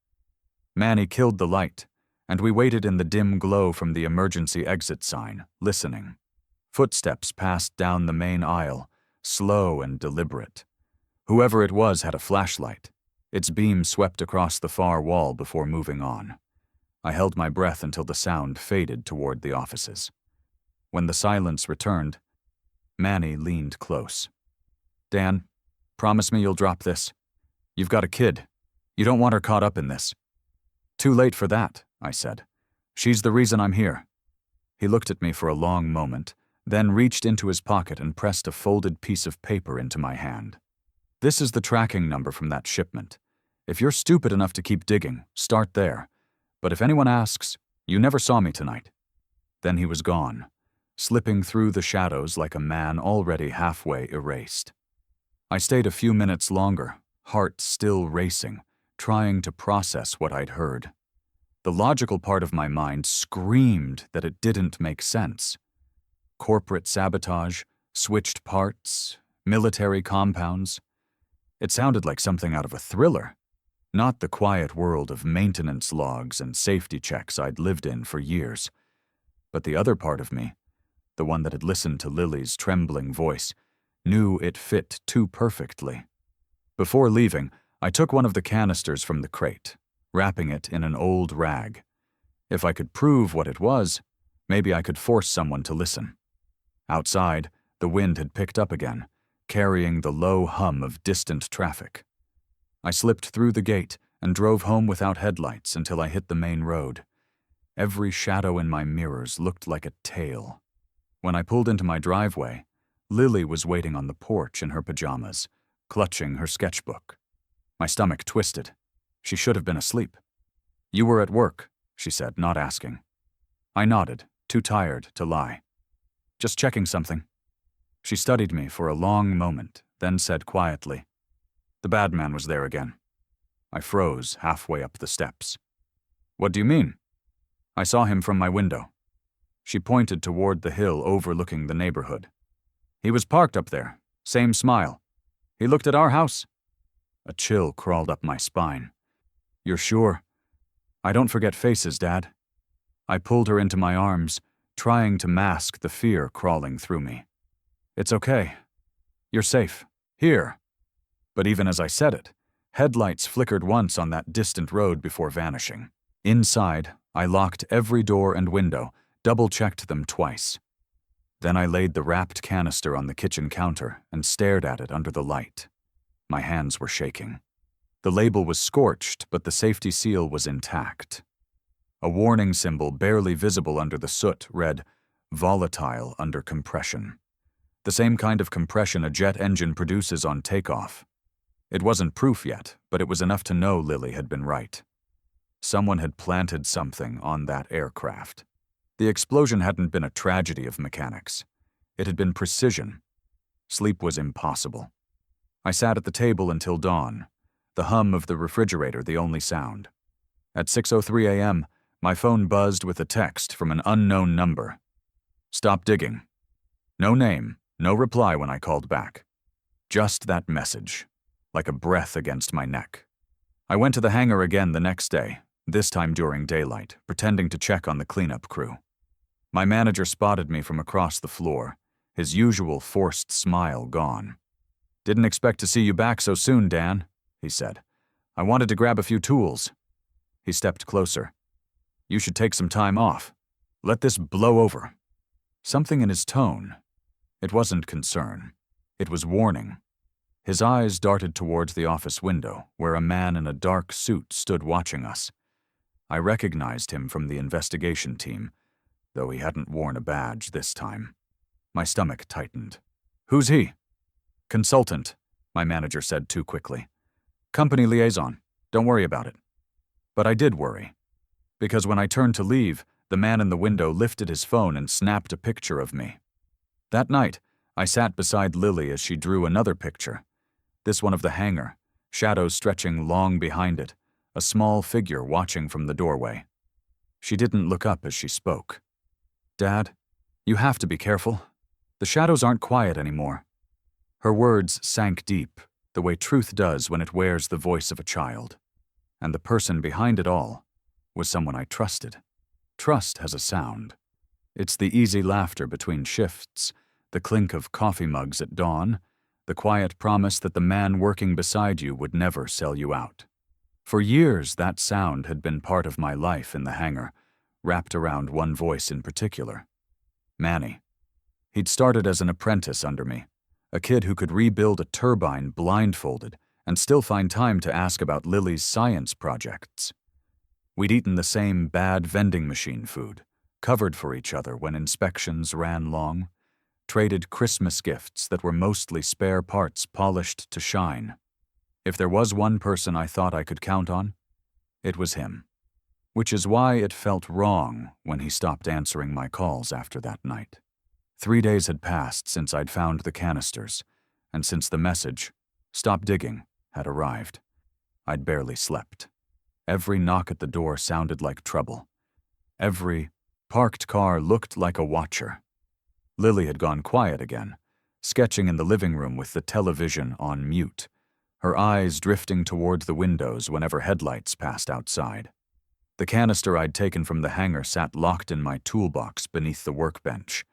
Speaker 1: Manny killed the light, and we waited in the dim glow from the emergency exit sign, listening. Footsteps passed down the main aisle, slow and deliberate. Whoever it was had a flashlight. Its beam swept across the far wall before moving on. I held my breath until the sound faded toward the offices. When the silence returned, Manny leaned close. Dan, promise me you'll drop this. You've got a kid. You don't want her caught up in this. Too late for that, I said. She's the reason I'm here. He looked at me for a long moment, then reached into his pocket and pressed a folded piece of paper into my hand. This is the tracking number from that shipment. If you're stupid enough to keep digging, start there. But if anyone asks, you never saw me tonight. Then he was gone, slipping through the shadows like a man already halfway erased. I stayed a few minutes longer, heart still racing, trying to process what I'd heard. The logical part of my mind screamed that it didn't make sense. Corporate sabotage, switched parts, military compounds. It sounded like something out of a thriller, not the quiet world of maintenance logs and safety checks I'd lived in for years. But the other part of me, the one that had listened to Lily's trembling voice, knew it fit too perfectly. Before leaving, I took one of the canisters from the crate, wrapping it in an old rag. If I could prove what it was, maybe I could force someone to listen. Outside, the wind had picked up again, carrying the low hum of distant traffic. I slipped through the gate and drove home without headlights until I hit the main road. Every shadow in my mirrors looked like a tail. When I pulled into my driveway, Lily was waiting on the porch in her pajamas, clutching her sketchbook. My stomach twisted. She should have been asleep. You were at work, she said, not asking. I nodded, too tired to lie. Just checking something. She studied me for a long moment, then said quietly, The bad man was there again. I froze halfway up the steps. What do you mean? I saw him from my window. She pointed toward the hill overlooking the neighborhood. He was parked up there, same smile. He looked at our house. A chill crawled up my spine. You're sure? I don't forget faces, Dad. I pulled her into my arms, trying to mask the fear crawling through me. It's okay. You're safe. Here. But even as I said it, headlights flickered once on that distant road before vanishing. Inside, I locked every door and window, double-checked them twice. Then I laid the wrapped canister on the kitchen counter and stared at it under the light. My hands were shaking. The label was scorched, but the safety seal was intact. A warning symbol barely visible under the soot read, Volatile under compression. The same kind of compression a jet engine produces on takeoff. It wasn't proof yet, but it was enough to know Lily had been right. Someone had planted something on that aircraft. The explosion hadn't been a tragedy of mechanics. It had been precision. Sleep was impossible. I sat at the table until dawn, the hum of the refrigerator the only sound. At 6:03 a.m., my phone buzzed with a text from an unknown number. Stop digging. No name, no reply when I called back. Just that message, like a breath against my neck. I went to the hangar again the next day, this time during daylight, pretending to check on the cleanup crew. My manager spotted me from across the floor, his usual forced smile gone. Didn't expect to see you back so soon, Dan, he said. I wanted to grab a few tools. He stepped closer. You should take some time off. Let this blow over. Something in his tone. It wasn't concern. It was warning. His eyes darted towards the office window, where a man in a dark suit stood watching us. I recognized him from the investigation team, though he hadn't worn a badge this time. My stomach tightened. "Who's he?" "Consultant," my manager said too quickly. "Company liaison. Don't worry about it." But I did worry, because when I turned to leave, the man in the window lifted his phone and snapped a picture of me. That night, I sat beside Lily as she drew another picture, this one of the hangar, shadows stretching long behind it, a small figure watching from the doorway. She didn't look up as she spoke. "Dad, you have to be careful. The shadows aren't quiet anymore." Her words sank deep, the way truth does when it wears the voice of a child. And the person behind it all was someone I trusted. Trust has a sound. It's the easy laughter between shifts, the clink of coffee mugs at dawn, the quiet promise that the man working beside you would never sell you out. For years, that sound had been part of my life in the hangar, wrapped around one voice in particular. Manny. He'd started as an apprentice under me, a kid who could rebuild a turbine blindfolded and still find time to ask about Lily's science projects. We'd eaten the same bad vending machine food, covered for each other when inspections ran long, traded Christmas gifts that were mostly spare parts polished to shine. If there was one person I thought I could count on, it was him. Which is why it felt wrong when he stopped answering my calls after that night. 3 days had passed since I'd found the canisters, and since the message, "Stop digging," had arrived. I'd barely slept. Every knock at the door sounded like trouble. Every parked car looked like a watcher. Lily had gone quiet again, sketching in the living room with the television on mute, her eyes drifting toward the windows whenever headlights passed outside. The canister I'd taken from the hangar sat locked in my toolbox beneath the workbench.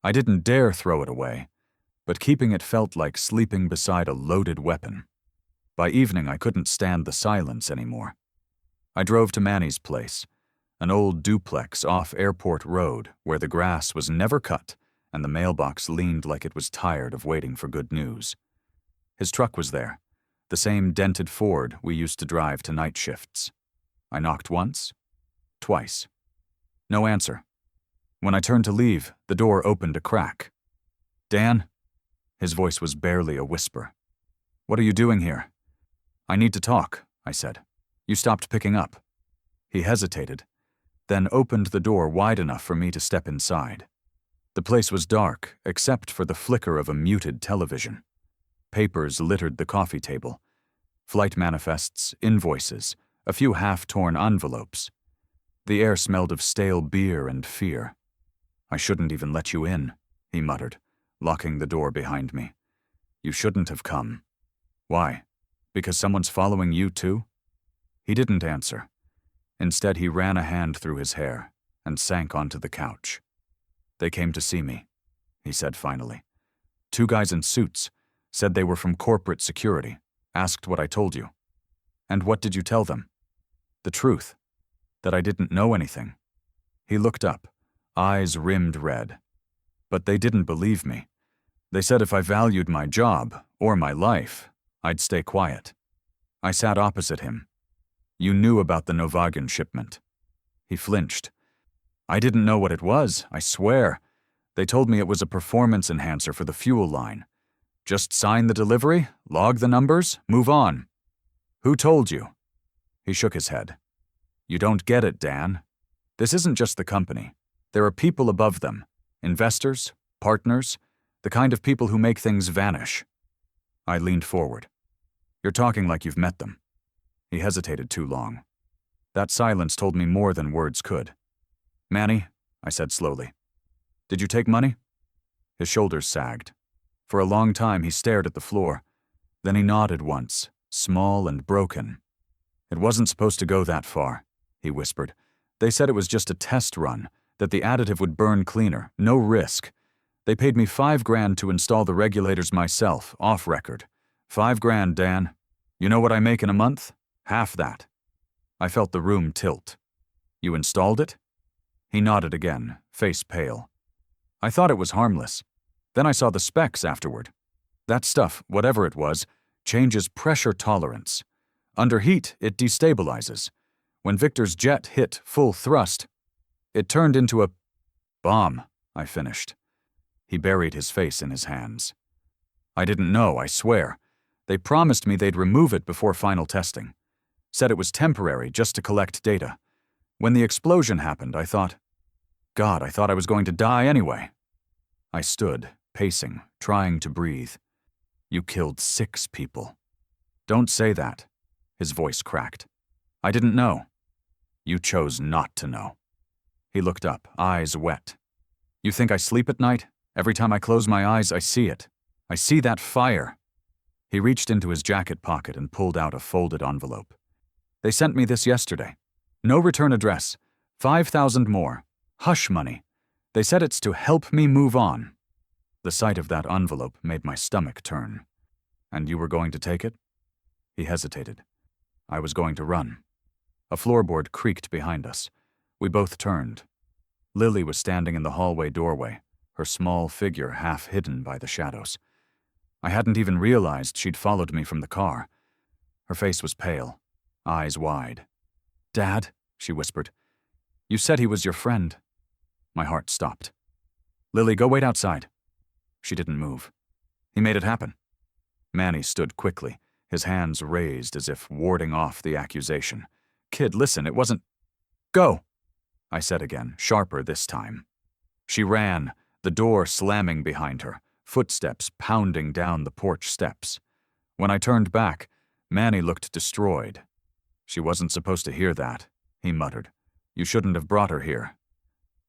Speaker 1: I didn't dare throw it away, but keeping it felt like sleeping beside a loaded weapon. By evening, I couldn't stand the silence anymore. I drove to Manny's place, an old duplex off Airport Road where the grass was never cut and the mailbox leaned like it was tired of waiting for good news. His truck was there, the same dented Ford we used to drive to night shifts. I knocked once, twice. No answer. When I turned to leave, the door opened a crack. "Dan?" His voice was barely a whisper. "What are you doing here?" "I need to talk," I said. "You stopped picking up." He hesitated, then opened the door wide enough for me to step inside. The place was dark, except for the flicker of a muted television. Papers littered the coffee table. Flight manifests, invoices, a few half-torn envelopes. The air smelled of stale beer and fear. "I shouldn't even let you in," he muttered, locking the door behind me. "You shouldn't have come." "Why? Because someone's following you too?" He didn't answer. Instead, he ran a hand through his hair and sank onto the couch. "They came to see me," he said finally. "2 guys in suits, said they were from corporate security, asked what I told you." "And what did you tell them?" "The truth, that I didn't know anything." He looked up, eyes rimmed red. "But they didn't believe me. They said if I valued my job, or my life, I'd stay quiet." I sat opposite him. "You knew about the Novagin shipment." He flinched. "I didn't know what it was, I swear. They told me it was a performance enhancer for the fuel line. Just sign the delivery, log the numbers, move on." "Who told you?" He shook his head. "You don't get it, Dan. This isn't just the company. There are people above them, investors, partners, the kind of people who make things vanish." I leaned forward. "You're talking like you've met them." He hesitated too long. That silence told me more than words could. "Manny," I said slowly, "did you take money?" His shoulders sagged. For a long time he stared at the floor. Then he nodded once, small and broken. "It wasn't supposed to go that far," he whispered. "They said it was just a test run, that the additive would burn cleaner, no risk. They paid me $5,000 to install the regulators myself, off record. $5,000, Dan. You know what I make in a month? Half that." I felt the room tilt. "You installed it?" He nodded again, face pale. "I thought it was harmless. Then I saw the specs afterward. That stuff, whatever it was, changes pressure tolerance. Under heat, it destabilizes. When Victor's jet hit full thrust, it turned into a..." Bomb, I finished. He buried his face in his hands. I didn't know, I swear. They promised me they'd remove it before final testing. Said it was temporary, just to collect data. When the explosion happened, I thought I was going to die anyway. I stood, pacing, trying to breathe. You killed 6 people. Don't say that. His voice cracked. I didn't know. You chose not to know. He looked up, eyes wet. You think I sleep at night? Every time I close my eyes, I see it. I see that fire. He reached into his jacket pocket and pulled out a folded envelope. They sent me this yesterday. No return address. 5,000 more. Hush money. They said it's to help me move on. The sight of that envelope made my stomach turn. And you were going to take it? He hesitated. I was going to run. A floorboard creaked behind us. We both turned. Lily was standing in the hallway doorway, her small figure half hidden by the shadows. I hadn't even realized she'd followed me from the car. Her face was pale, eyes wide. Dad, she whispered, you said he was your friend. My heart stopped. Lily, go wait outside. She didn't move. He made it happen. Manny stood quickly, his hands raised as if warding off the accusation. Kid, listen, it wasn't... Go, I said again, sharper this time. She ran, the door slamming behind her, footsteps pounding down the porch steps. When I turned back, Manny looked destroyed. She wasn't supposed to hear that, he muttered. You shouldn't have brought her here.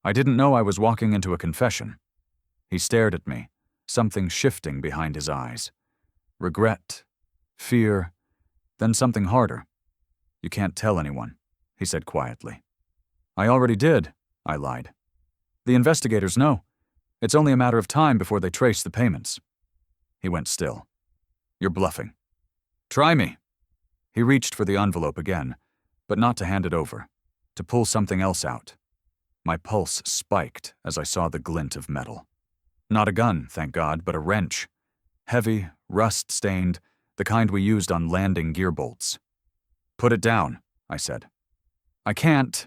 Speaker 1: I didn't know I was walking into a confession. He stared at me, something shifting behind his eyes. Regret, fear, then something harder. You can't tell anyone, he said quietly. I already did, I lied. The investigators know. It's only a matter of time before they trace the payments. He went still. You're bluffing. Try me. He reached for the envelope again, but not to hand it over, to pull something else out. My pulse spiked as I saw the glint of metal. Not a gun, thank God, but a wrench. Heavy, rust-stained, the kind we used on landing gear bolts. Put it down, I said. I can't.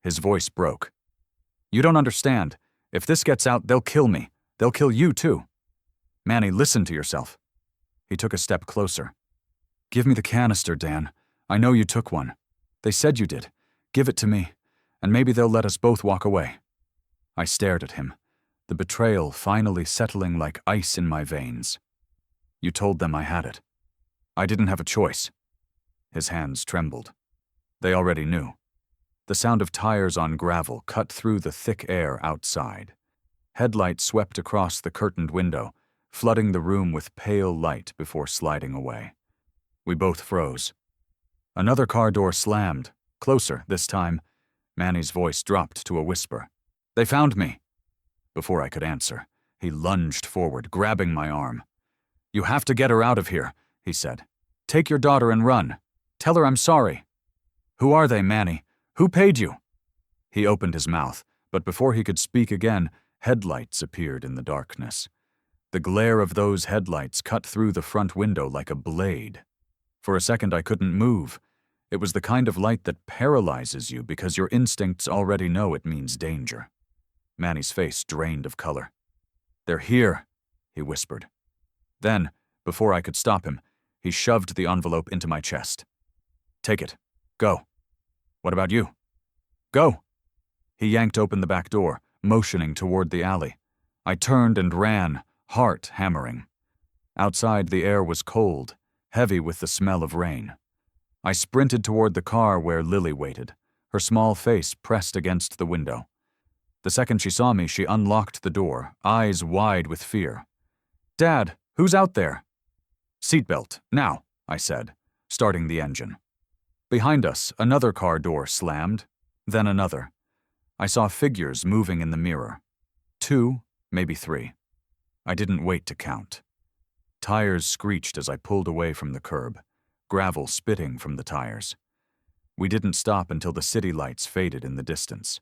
Speaker 1: His voice broke. You don't understand. If this gets out, they'll kill me. They'll kill you too. Manny, listen to yourself. He took a step closer. Give me the canister, Dan. I know you took one. They said you did. Give it to me, and maybe they'll let us both walk away. I stared at him, the betrayal finally settling like ice in my veins. You told them I had it. I didn't have a choice. His hands trembled. They already knew. The sound of tires on gravel cut through the thick air outside. Headlights swept across the curtained window, flooding the room with pale light before sliding away. We both froze. Another car door slammed, closer this time. Manny's voice dropped to a whisper. They found me. Before I could answer, he lunged forward, grabbing my arm. You have to get her out of here, he said. Take your daughter and run. Tell her I'm sorry. Who are they, Manny? Who paid you? He opened his mouth, but before he could speak again, headlights appeared in the darkness. The glare of those headlights cut through the front window like a blade. For a second I couldn't move. It was the kind of light that paralyzes you because your instincts already know it means danger. Manny's face drained of color. They're here, he whispered. Then, before I could stop him, he shoved the envelope into my chest. Take it. Go. What about you? Go. He yanked open the back door, motioning toward the alley. I turned and ran, heart hammering. Outside, the air was cold, heavy with the smell of rain. I sprinted toward the car where Lily waited, her small face pressed against the window. The second she saw me, she unlocked the door, eyes wide with fear. Dad, who's out there? Seatbelt, now, I said, starting the engine. Behind us, another car door slammed, then another. I saw figures moving in the mirror. 2, maybe 3. I didn't wait to count. Tires screeched as I pulled away from the curb, gravel spitting from the tires. We didn't stop until the city lights faded in the distance.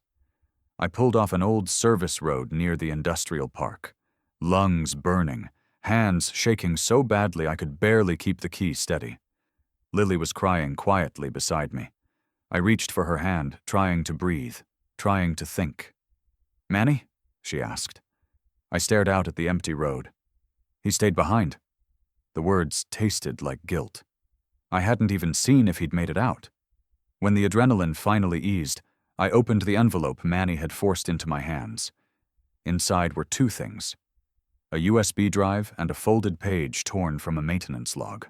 Speaker 1: I pulled off an old service road near the industrial park, lungs burning, hands shaking so badly I could barely keep the key steady. Lily was crying quietly beside me. I reached for her hand, trying to breathe, trying to think. "Manny?" she asked. I stared out at the empty road. He stayed behind. The words tasted like guilt. I hadn't even seen if he'd made it out. When the adrenaline finally eased, I opened the envelope Manny had forced into my hands. Inside were two things: a USB drive and a folded page torn from a maintenance log.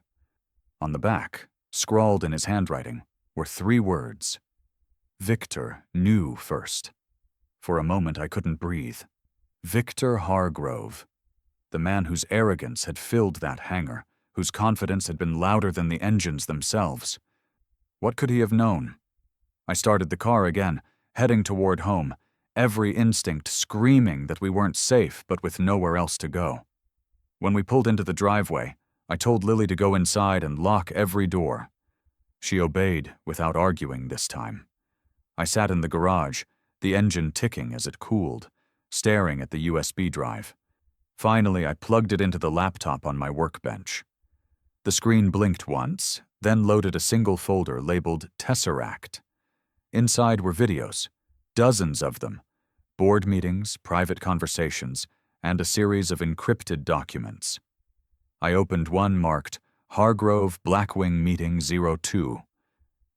Speaker 1: On the back, scrawled in his handwriting, were 3 words. Victor knew first. For a moment I couldn't breathe. Victor Hargrove. The man whose arrogance had filled that hangar, whose confidence had been louder than the engines themselves. What could he have known? I started the car again, heading toward home, every instinct screaming that we weren't safe but with nowhere else to go. When we pulled into the driveway, I told Lily to go inside and lock every door. She obeyed without arguing this time. I sat in the garage, the engine ticking as it cooled, staring at the USB drive. Finally, I plugged it into the laptop on my workbench. The screen blinked once, then loaded a single folder labeled Tesseract. Inside were videos, dozens of them, board meetings, private conversations, and a series of encrypted documents. I opened one marked Hargrove Blackwing Meeting 02.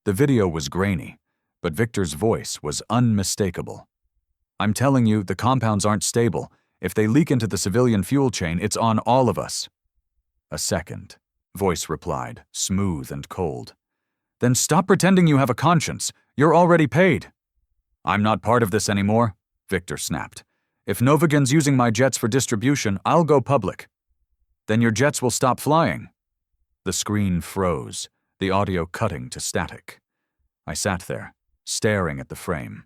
Speaker 1: The video was grainy, but Victor's voice was unmistakable. "I'm telling you, the compounds aren't stable. If they leak into the civilian fuel chain, it's on all of us." A second voice replied, smooth and cold. "Then stop pretending you have a conscience. You're already paid." "I'm not part of this anymore," Victor snapped. "If Novigen's using my jets for distribution, I'll go public." "Then your jets will stop flying." The screen froze, the audio cutting to static. I sat there, staring at the frame.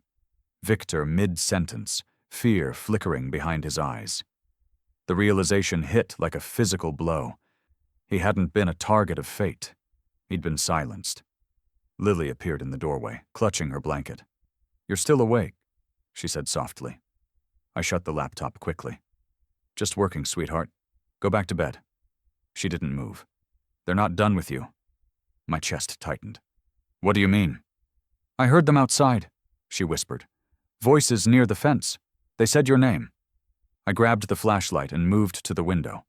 Speaker 1: Victor mid-sentence, fear flickering behind his eyes. The realization hit like a physical blow. He hadn't been a target of fate. He'd been silenced. Lily appeared in the doorway, clutching her blanket. "You're still awake," she said softly. I shut the laptop quickly. "Just working, sweetheart. Go back to bed." She didn't move. "They're not done with you." My chest tightened. "What do you mean?" "I heard them outside," she whispered. "Voices near the fence. They said your name." I grabbed the flashlight and moved to the window.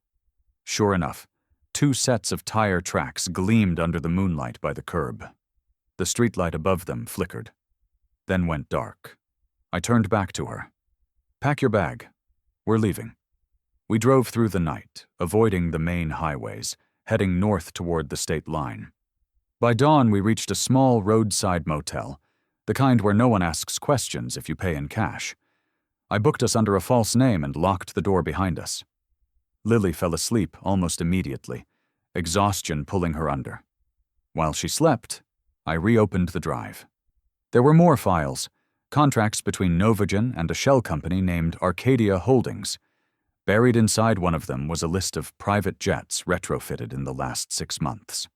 Speaker 1: Sure enough, 2 sets of tire tracks gleamed under the moonlight by the curb. The streetlight above them flickered, then went dark. I turned back to her. "Pack your bag. We're leaving." We drove through the night, avoiding the main highways, heading north toward the state line. By dawn, we reached a small roadside motel, the kind where no one asks questions if you pay in cash. I booked us under a false name and locked the door behind us. Lily fell asleep almost immediately, exhaustion pulling her under. While she slept, I reopened the drive. There were more files, contracts between Novigen and a shell company named Arcadia Holdings. Buried inside one of them was a list of private jets retrofitted in the last 6 months.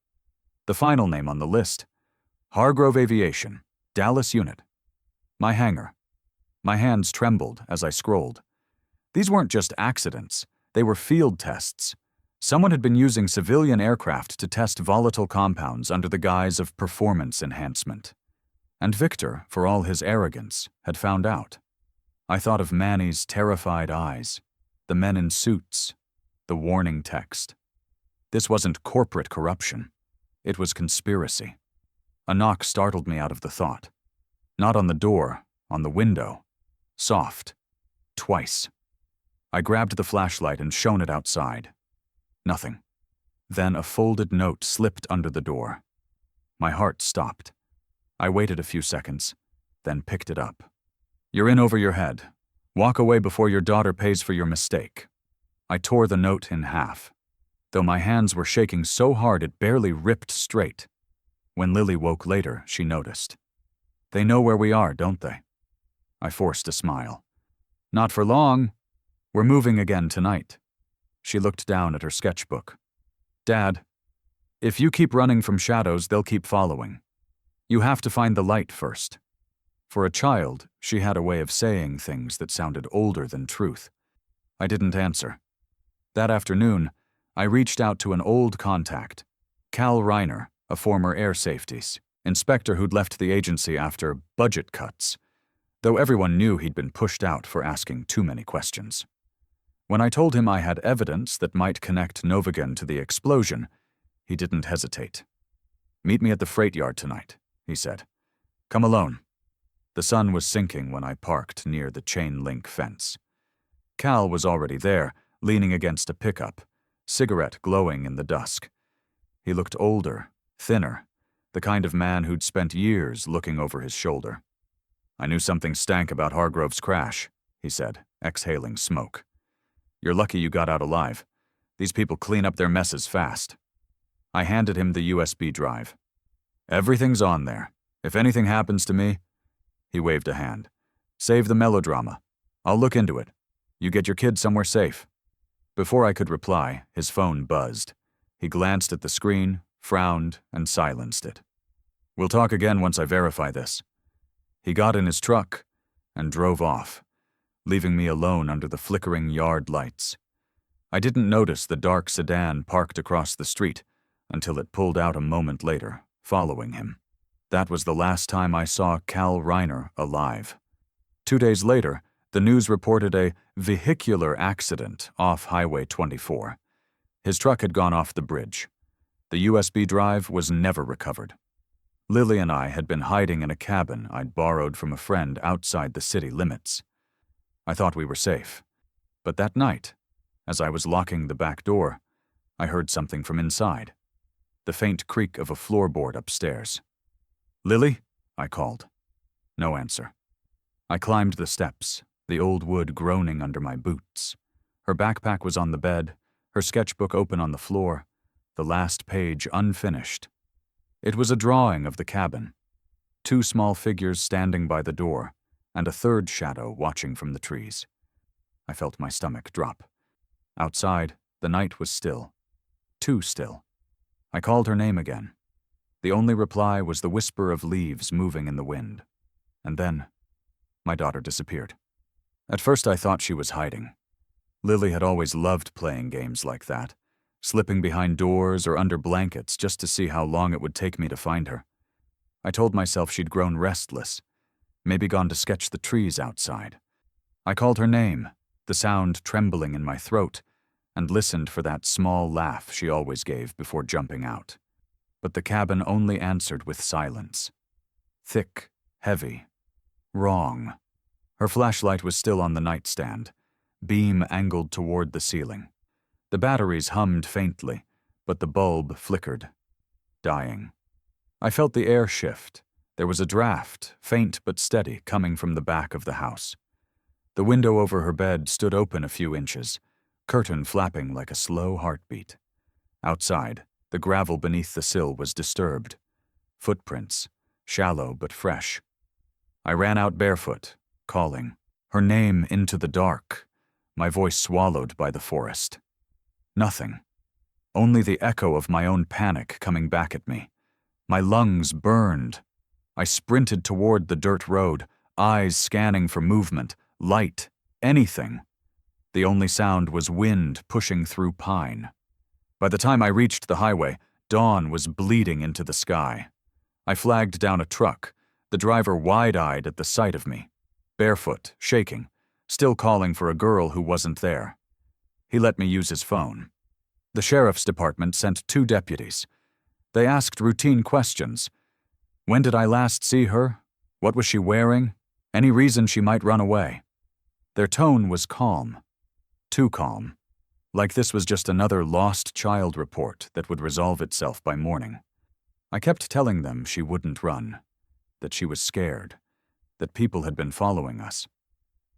Speaker 1: The final name on the list: Hargrove Aviation, Dallas Unit. My hangar. My hands trembled as I scrolled. These weren't just accidents, they were field tests. Someone had been using civilian aircraft to test volatile compounds under the guise of performance enhancement. And Victor, for all his arrogance, had found out. I thought of Manny's terrified eyes, the men in suits, the warning text. This wasn't corporate corruption. It was conspiracy. A knock startled me out of the thought. Not on the door, on the window. Soft. Twice. I grabbed the flashlight and shone it outside. Nothing. Then a folded note slipped under the door. My heart stopped. I waited a few seconds, then picked it up. "You're in over your head. Walk away before your daughter pays for your mistake." I tore the note in half, though my hands were shaking so hard it barely ripped straight. When Lily woke later, she noticed. "They know where we are, don't they?" I forced a smile. "Not for long. We're moving again tonight." She looked down at her sketchbook. "Dad, if you keep running from shadows, they'll keep following. You have to find the light first." For a child, she had a way of saying things that sounded older than truth. I didn't answer. That afternoon, I reached out to an old contact, Cal Reiner, a former air safeties inspector who'd left the agency after budget cuts. though everyone knew he'd been pushed out for asking too many questions. When I told him I had evidence that might connect Novigan to the explosion, he didn't hesitate. "Meet me at the freight yard tonight," he said. "Come alone." The sun was sinking when I parked near the chain-link fence. Cal was already there, leaning against a pickup, cigarette glowing in the dusk. He looked older, thinner, the kind of man who'd spent years looking over his shoulder. "I knew something stank about Hargrove's crash," he said, exhaling smoke. "You're lucky you got out alive. These people clean up their messes fast." I handed him the USB drive. "Everything's on there. If anything happens to me—" He waved a hand. "Save the melodrama. I'll look into it. You get your kid somewhere safe." Before I could reply, his phone buzzed. He glanced at the screen, frowned, and silenced it. "We'll talk again once I verify this." He got in his truck and drove off, leaving me alone under the flickering yard lights. I didn't notice the dark sedan parked across the street until it pulled out a moment later, following him. That was the last time I saw Cal Reiner alive. 2 days later, the news reported a vehicular accident off Highway 24. His truck had gone off the bridge. The USB drive was never recovered. Lily and I had been hiding in a cabin I'd borrowed from a friend outside the city limits. I thought we were safe. But that night, as I was locking the back door, I heard something from inside. The faint creak of a floorboard upstairs. "Lily?" I called. No answer. I climbed the steps, the old wood groaning under my boots. Her backpack was on the bed, her sketchbook open on the floor, the last page unfinished. It was a drawing of the cabin. 2 small figures standing by the door, and a third shadow watching from the trees. I felt my stomach drop. Outside, the night was still. Too still. I called her name again. The only reply was the whisper of leaves moving in the wind. And then, my daughter disappeared. At first I thought she was hiding. Lily had always loved playing games like that, slipping behind doors or under blankets just to see how long it would take me to find her. I told myself she'd grown restless, maybe gone to sketch the trees outside. I called her name, the sound trembling in my throat, and listened for that small laugh she always gave before jumping out. But the cabin only answered with silence. Thick, heavy, wrong. Her flashlight was still on the nightstand, beam angled toward the ceiling. The batteries hummed faintly, but the bulb flickered, dying. I felt the air shift. There was a draft, faint but steady, coming from the back of the house. The window over her bed stood open a few inches, curtain flapping like a slow heartbeat. Outside, the gravel beneath the sill was disturbed. Footprints, shallow but fresh. I ran out barefoot, calling, her name into the dark, my voice swallowed by the forest. Nothing. Only the echo of my own panic coming back at me. My lungs burned. I sprinted toward the dirt road, eyes scanning for movement, light, anything. The only sound was wind pushing through pine. By the time I reached the highway, dawn was bleeding into the sky. I flagged down a truck, the driver wide-eyed at the sight of me, barefoot, shaking, still calling for a girl who wasn't there. He let me use his phone. The sheriff's department sent 2 deputies. They asked routine questions. When did I last see her? What was she wearing? Any reason she might run away? Their tone was calm. Too calm. Like this was just another lost child report that would resolve itself by morning. I kept telling them she wouldn't run, that she was scared, that people had been following us.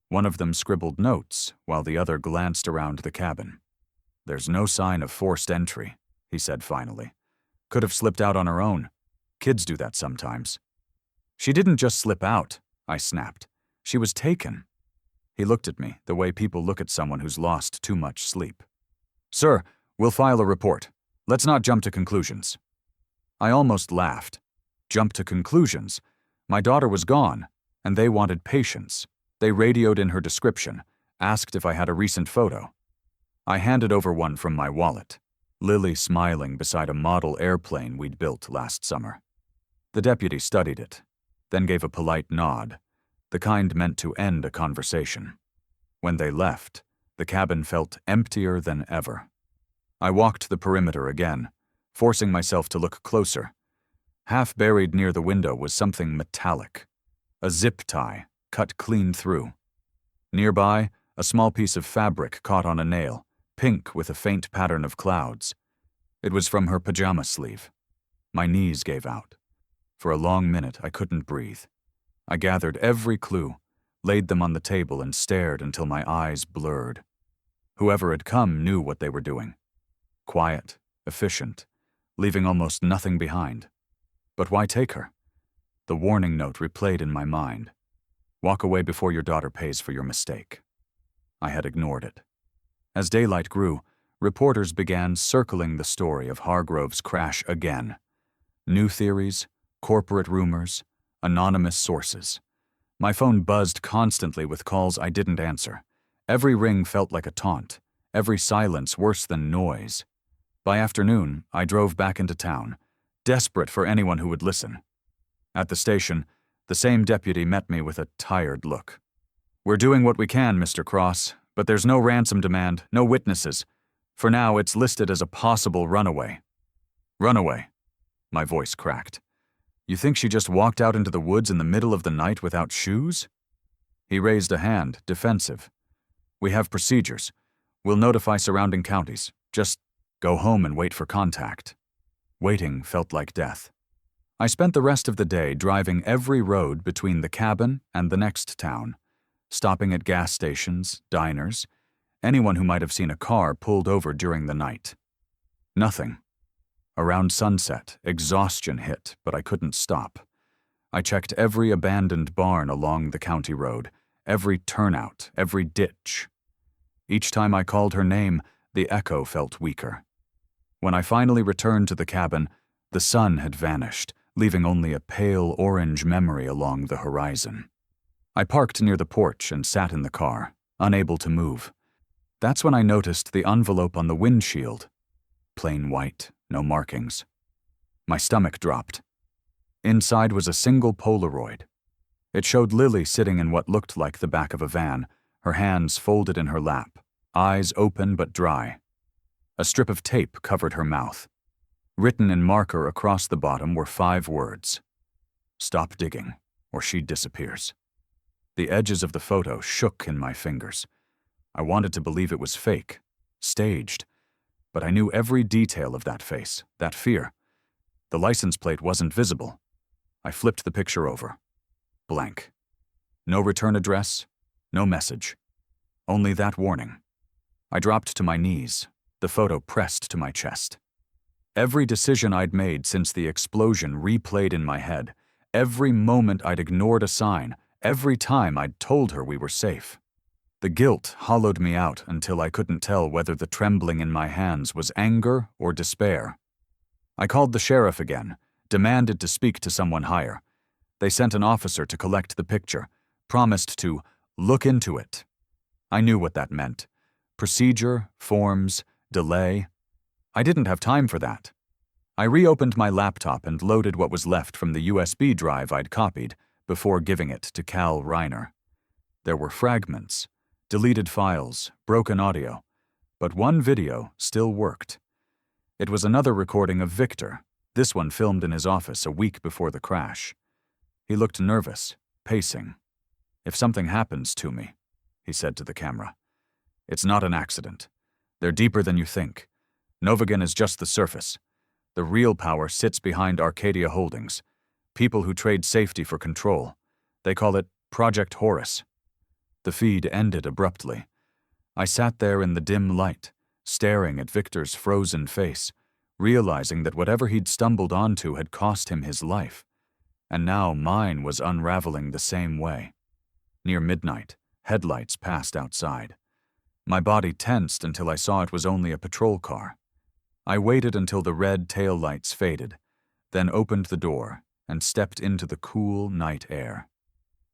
Speaker 1: One of them scribbled notes while the other glanced around the cabin. "There's no sign of forced entry," he said finally. "Could have slipped out on her own. Kids do that sometimes." "She didn't just slip out," I snapped. "She was taken." He looked at me the way people look at someone who's lost too much sleep. "Sir, we'll file a report. Let's not jump to conclusions." I almost laughed. Jump to conclusions? My daughter was gone, and they wanted patience. They radioed in her description, asked if I had a recent photo. I handed over one from my wallet, Lily smiling beside a model airplane we'd built last summer. The deputy studied it, then gave a polite nod, the kind meant to end a conversation. When they left, the cabin felt emptier than ever. I walked the perimeter again, forcing myself to look closer. Half buried near the window was something metallic, a zip tie cut clean through. Nearby, a small piece of fabric caught on a nail, pink with a faint pattern of clouds. It was from her pajama sleeve. My knees gave out. For a long minute, I couldn't breathe. I gathered every clue, laid them on the table, and stared until my eyes blurred. Whoever had come knew what they were doing. Quiet, efficient, leaving almost nothing behind. But why take her? The warning note replayed in my mind. Walk away before your daughter pays for your mistake. I had ignored it. As daylight grew, reporters began circling the story of Hargrove's crash again. New theories, corporate rumors, anonymous sources. My phone buzzed constantly with calls I didn't answer. Every ring felt like a taunt, every silence worse than noise. By afternoon, I drove back into town, desperate for anyone who would listen. At the station, the same deputy met me with a tired look. "We're doing what we can, Mr. Cross, but there's no ransom demand, no witnesses. For now, it's listed as a possible runaway." "Runaway?" My voice cracked. "You think she just walked out into the woods in the middle of the night without shoes?" He raised a hand, defensive. "We have procedures. We'll notify surrounding counties. Just go home and wait for contact." Waiting felt like death. I spent the rest of the day driving every road between the cabin and the next town, stopping at gas stations, diners, anyone who might have seen a car pulled over during the night. Nothing. Around sunset, exhaustion hit, but I couldn't stop. I checked every abandoned barn along the county road, every turnout, every ditch. Each time I called her name, the echo felt weaker. When I finally returned to the cabin, the sun had vanished, leaving only a pale orange memory along the horizon. I parked near the porch and sat in the car, unable to move. That's when I noticed the envelope on the windshield. Plain white, no markings. My stomach dropped. Inside was a single Polaroid. It showed Lily sitting in what looked like the back of a van, her hands folded in her lap, eyes open but dry. A strip of tape covered her mouth. Written in marker across the bottom were 5 words. "Stop digging, or she disappears." The edges of the photo shook in my fingers. I wanted to believe it was fake, staged, but I knew every detail of that face, that fear. The license plate wasn't visible. I flipped the picture over. Blank. No return address, no message. Only that warning. I dropped to my knees, the photo pressed to my chest. Every decision I'd made since the explosion replayed in my head. Every moment I'd ignored a sign. Every time I'd told her we were safe. The guilt hollowed me out until I couldn't tell whether the trembling in my hands was anger or despair. I called the sheriff again, demanded to speak to someone higher. They sent an officer to collect the picture, promised to look into it. I knew what that meant. Procedure, forms, delay. I didn't have time for that. I reopened my laptop and loaded what was left from the USB drive I'd copied before giving it to Cal Reiner. There were fragments, deleted files, broken audio, but one video still worked. It was another recording of Victor, this one filmed in his office a week before the crash. He looked nervous, pacing. "If something happens to me," he said to the camera, "it's not an accident. They're deeper than you think. Novigan is just the surface. The real power sits behind Arcadia Holdings, people who trade safety for control. They call it Project Horus." The feed ended abruptly. I sat there in the dim light, staring at Victor's frozen face, realizing that whatever he'd stumbled onto had cost him his life. And now mine was unraveling the same way. Near midnight, headlights passed outside. My body tensed until I saw it was only a patrol car. I waited until the red tail lights faded, then opened the door and stepped into the cool night air.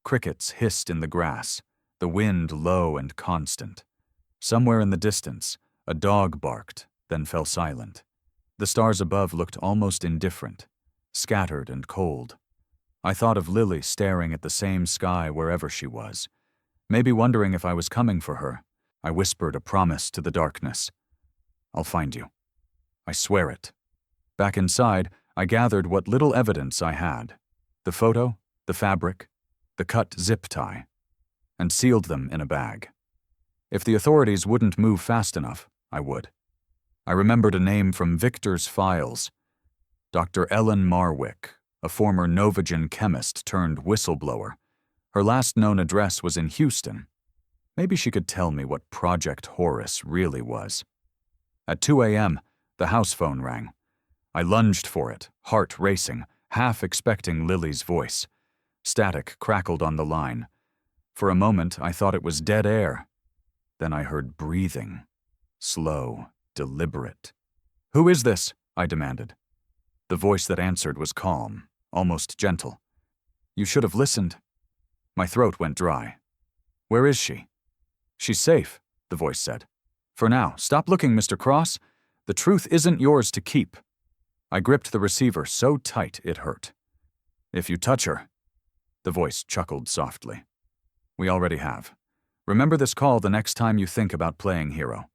Speaker 1: Crickets hissed in the grass, the wind low and constant. Somewhere in the distance, a dog barked, then fell silent. The stars above looked almost indifferent, scattered and cold. I thought of Lily staring at the same sky wherever she was, maybe wondering if I was coming for her. I whispered a promise to the darkness. I'll find you. I swear it. Back inside, I gathered what little evidence I had. The photo, the fabric, the cut zip tie, and sealed them in a bag. If the authorities wouldn't move fast enough, I would. I remembered a name from Victor's files. Dr. Ellen Marwick, a former Novagen chemist turned whistleblower. Her last known address was in Houston. Maybe she could tell me what Project Horus really was. At 2 a.m., the house phone rang. I lunged for it, heart racing, half expecting Lily's voice. Static crackled on the line. For a moment, I thought it was dead air. Then I heard breathing. Slow, deliberate. "Who is this?" I demanded. The voice that answered was calm, almost gentle. "You should have listened." My throat went dry. "Where is she?" "She's safe," the voice said. "For now. Stop looking, Mr. Cross. The truth isn't yours to keep." I gripped the receiver so tight it hurt. "If you touch her," the voice chuckled softly. "We already have. Remember this call the next time you think about playing hero."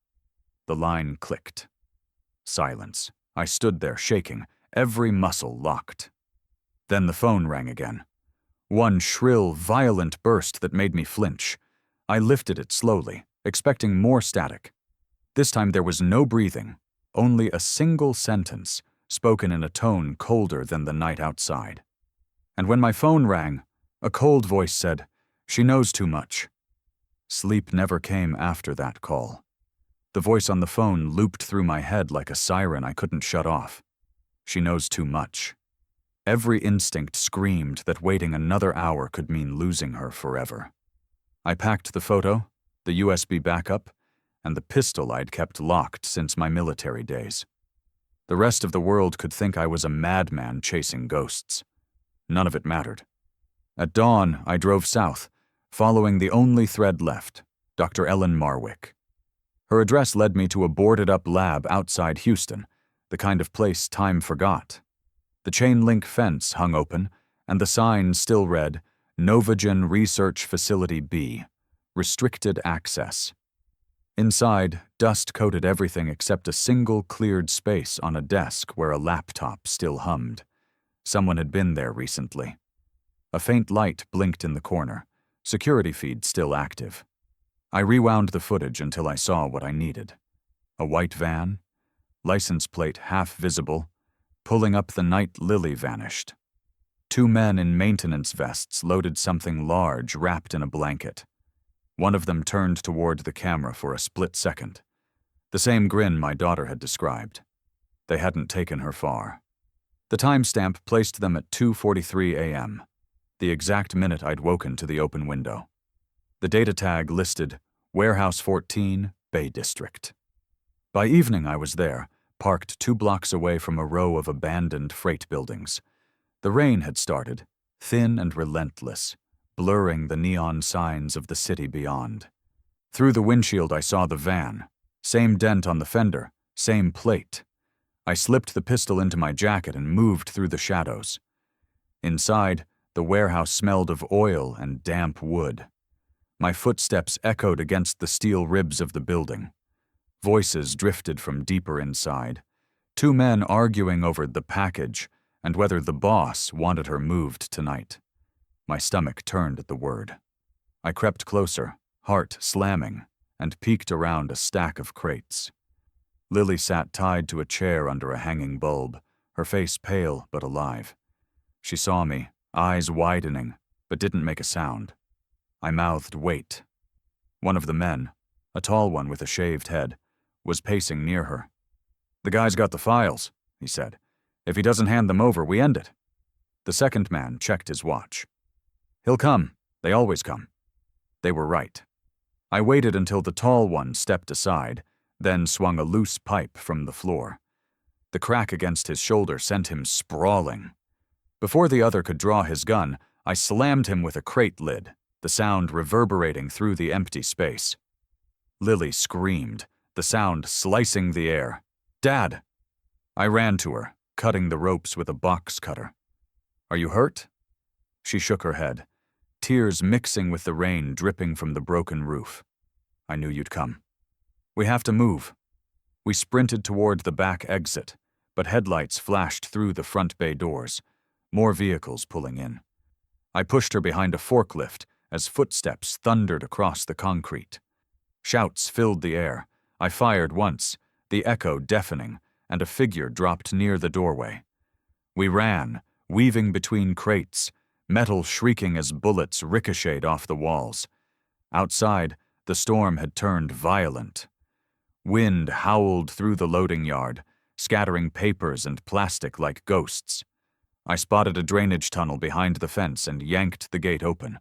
Speaker 1: The line clicked. Silence. I stood there shaking, every muscle locked. Then the phone rang again. One shrill, violent burst that made me flinch. I lifted it slowly, expecting more static. This time there was no breathing, only a single sentence, spoken in a tone colder than the night outside. And when my phone rang, a cold voice said, "She knows too much." Sleep never came after that call. The voice on the phone looped through my head like a siren I couldn't shut off. She knows too much. Every instinct screamed that waiting another hour could mean losing her forever. I packed the photo, the USB backup, and the pistol I'd kept locked since my military days. The rest of the world could think I was a madman chasing ghosts. None of it mattered. At dawn, I drove south, following the only thread left, Dr. Ellen Marwick. Her address led me to a boarded-up lab outside Houston, the kind of place time forgot. The chain-link fence hung open, and the sign still read, Novagen Research Facility B, Restricted Access. Inside, dust coated everything except a single cleared space on a desk where a laptop still hummed. Someone had been there recently. A faint light blinked in the corner, security feed still active. I rewound the footage until I saw what I needed. A white van, license plate half visible. Pulling up the night Lily vanished. Two men in maintenance vests loaded something large wrapped in a blanket. One of them turned toward the camera for a split second. The same grin my daughter had described. They hadn't taken her far. The timestamp placed them at 2:43 a.m., the exact minute I'd woken to the open window. The data tag listed Warehouse 14, Bay District. By evening I was there, parked 2 blocks away from a row of abandoned freight buildings. The rain had started, thin and relentless, blurring the neon signs of the city beyond. Through the windshield I saw the van, same dent on the fender, same plate. I slipped the pistol into my jacket and moved through the shadows. Inside, the warehouse smelled of oil and damp wood. My footsteps echoed against the steel ribs of the building. Voices drifted from deeper inside. 2 men arguing over the package and whether the boss wanted her moved tonight. My stomach turned at the word. I crept closer, heart slamming, and peeked around a stack of crates. Lily sat tied to a chair under a hanging bulb, her face pale but alive. She saw me, eyes widening, but didn't make a sound. I mouthed, "Wait." One of the men, a tall one with a shaved head, was pacing near her. "The guy's got the files," he said. "If he doesn't hand them over, we end it." The second man checked his watch. "He'll come. They always come." They were right. I waited until the tall one stepped aside, then swung a loose pipe from the floor. The crack against his shoulder sent him sprawling. Before the other could draw his gun, I slammed him with a crate lid, the sound reverberating through the empty space. Lily screamed, the sound slicing the air. "Dad!" I ran to her, cutting the ropes with a box cutter. "Are you hurt?" She shook her head, tears mixing with the rain dripping from the broken roof. I knew you'd come. We have to move. We sprinted toward the back exit, but headlights flashed through the front bay doors, more vehicles pulling in. I pushed her behind a forklift as footsteps thundered across the concrete. Shouts filled the air. I fired once, the echo deafening, and a figure dropped near the doorway. We ran, weaving between crates, metal shrieking as bullets ricocheted off the walls. Outside, the storm had turned violent. Wind howled through the loading yard, scattering papers and plastic like ghosts. I spotted a drainage tunnel behind the fence and yanked the gate open.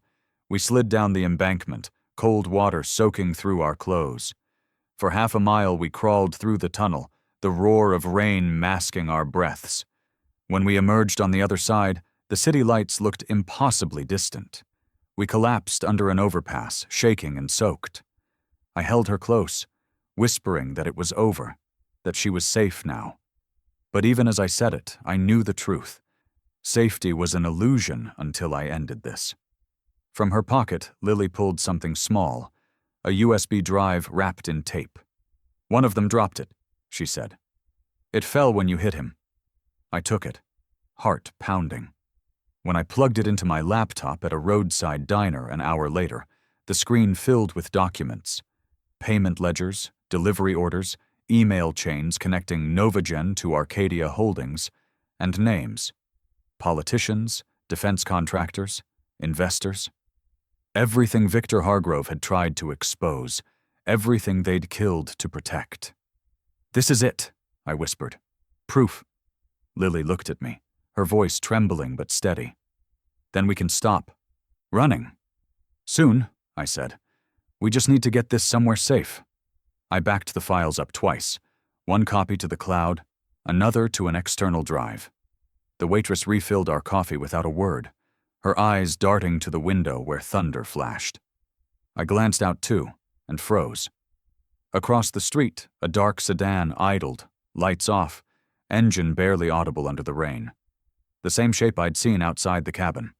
Speaker 1: We slid down the embankment, cold water soaking through our clothes. For half a mile we crawled through the tunnel, the roar of rain masking our breaths. When we emerged on the other side, the city lights looked impossibly distant. We collapsed under an overpass, shaking and soaked. I held her close, whispering that it was over, that she was safe now. But even as I said it, I knew the truth. Safety was an illusion until I ended this. From her pocket, Lily pulled something small, a USB drive wrapped in tape. "One of them dropped it," she said. "It fell when you hit him." I took it, heart pounding. When I plugged it into my laptop at a roadside diner an hour later, the screen filled with documents. Payment ledgers, delivery orders, email chains connecting Novagen to Arcadia Holdings, and names. Politicians, defense contractors, investors. Everything Victor Hargrove had tried to expose, everything they'd killed to protect. "This is it," I whispered. "Proof." Lily looked at me, her voice trembling but steady. "Then we can stop. Running." "Soon," I said. "We just need to get this somewhere safe." I backed the files up twice, one copy to the cloud, another to an external drive. The waitress refilled our coffee without a word, her eyes darting to the window where thunder flashed. I glanced out too, and froze. Across the street, a dark sedan idled, lights off, engine barely audible under the rain. The same shape I'd seen outside the cabin.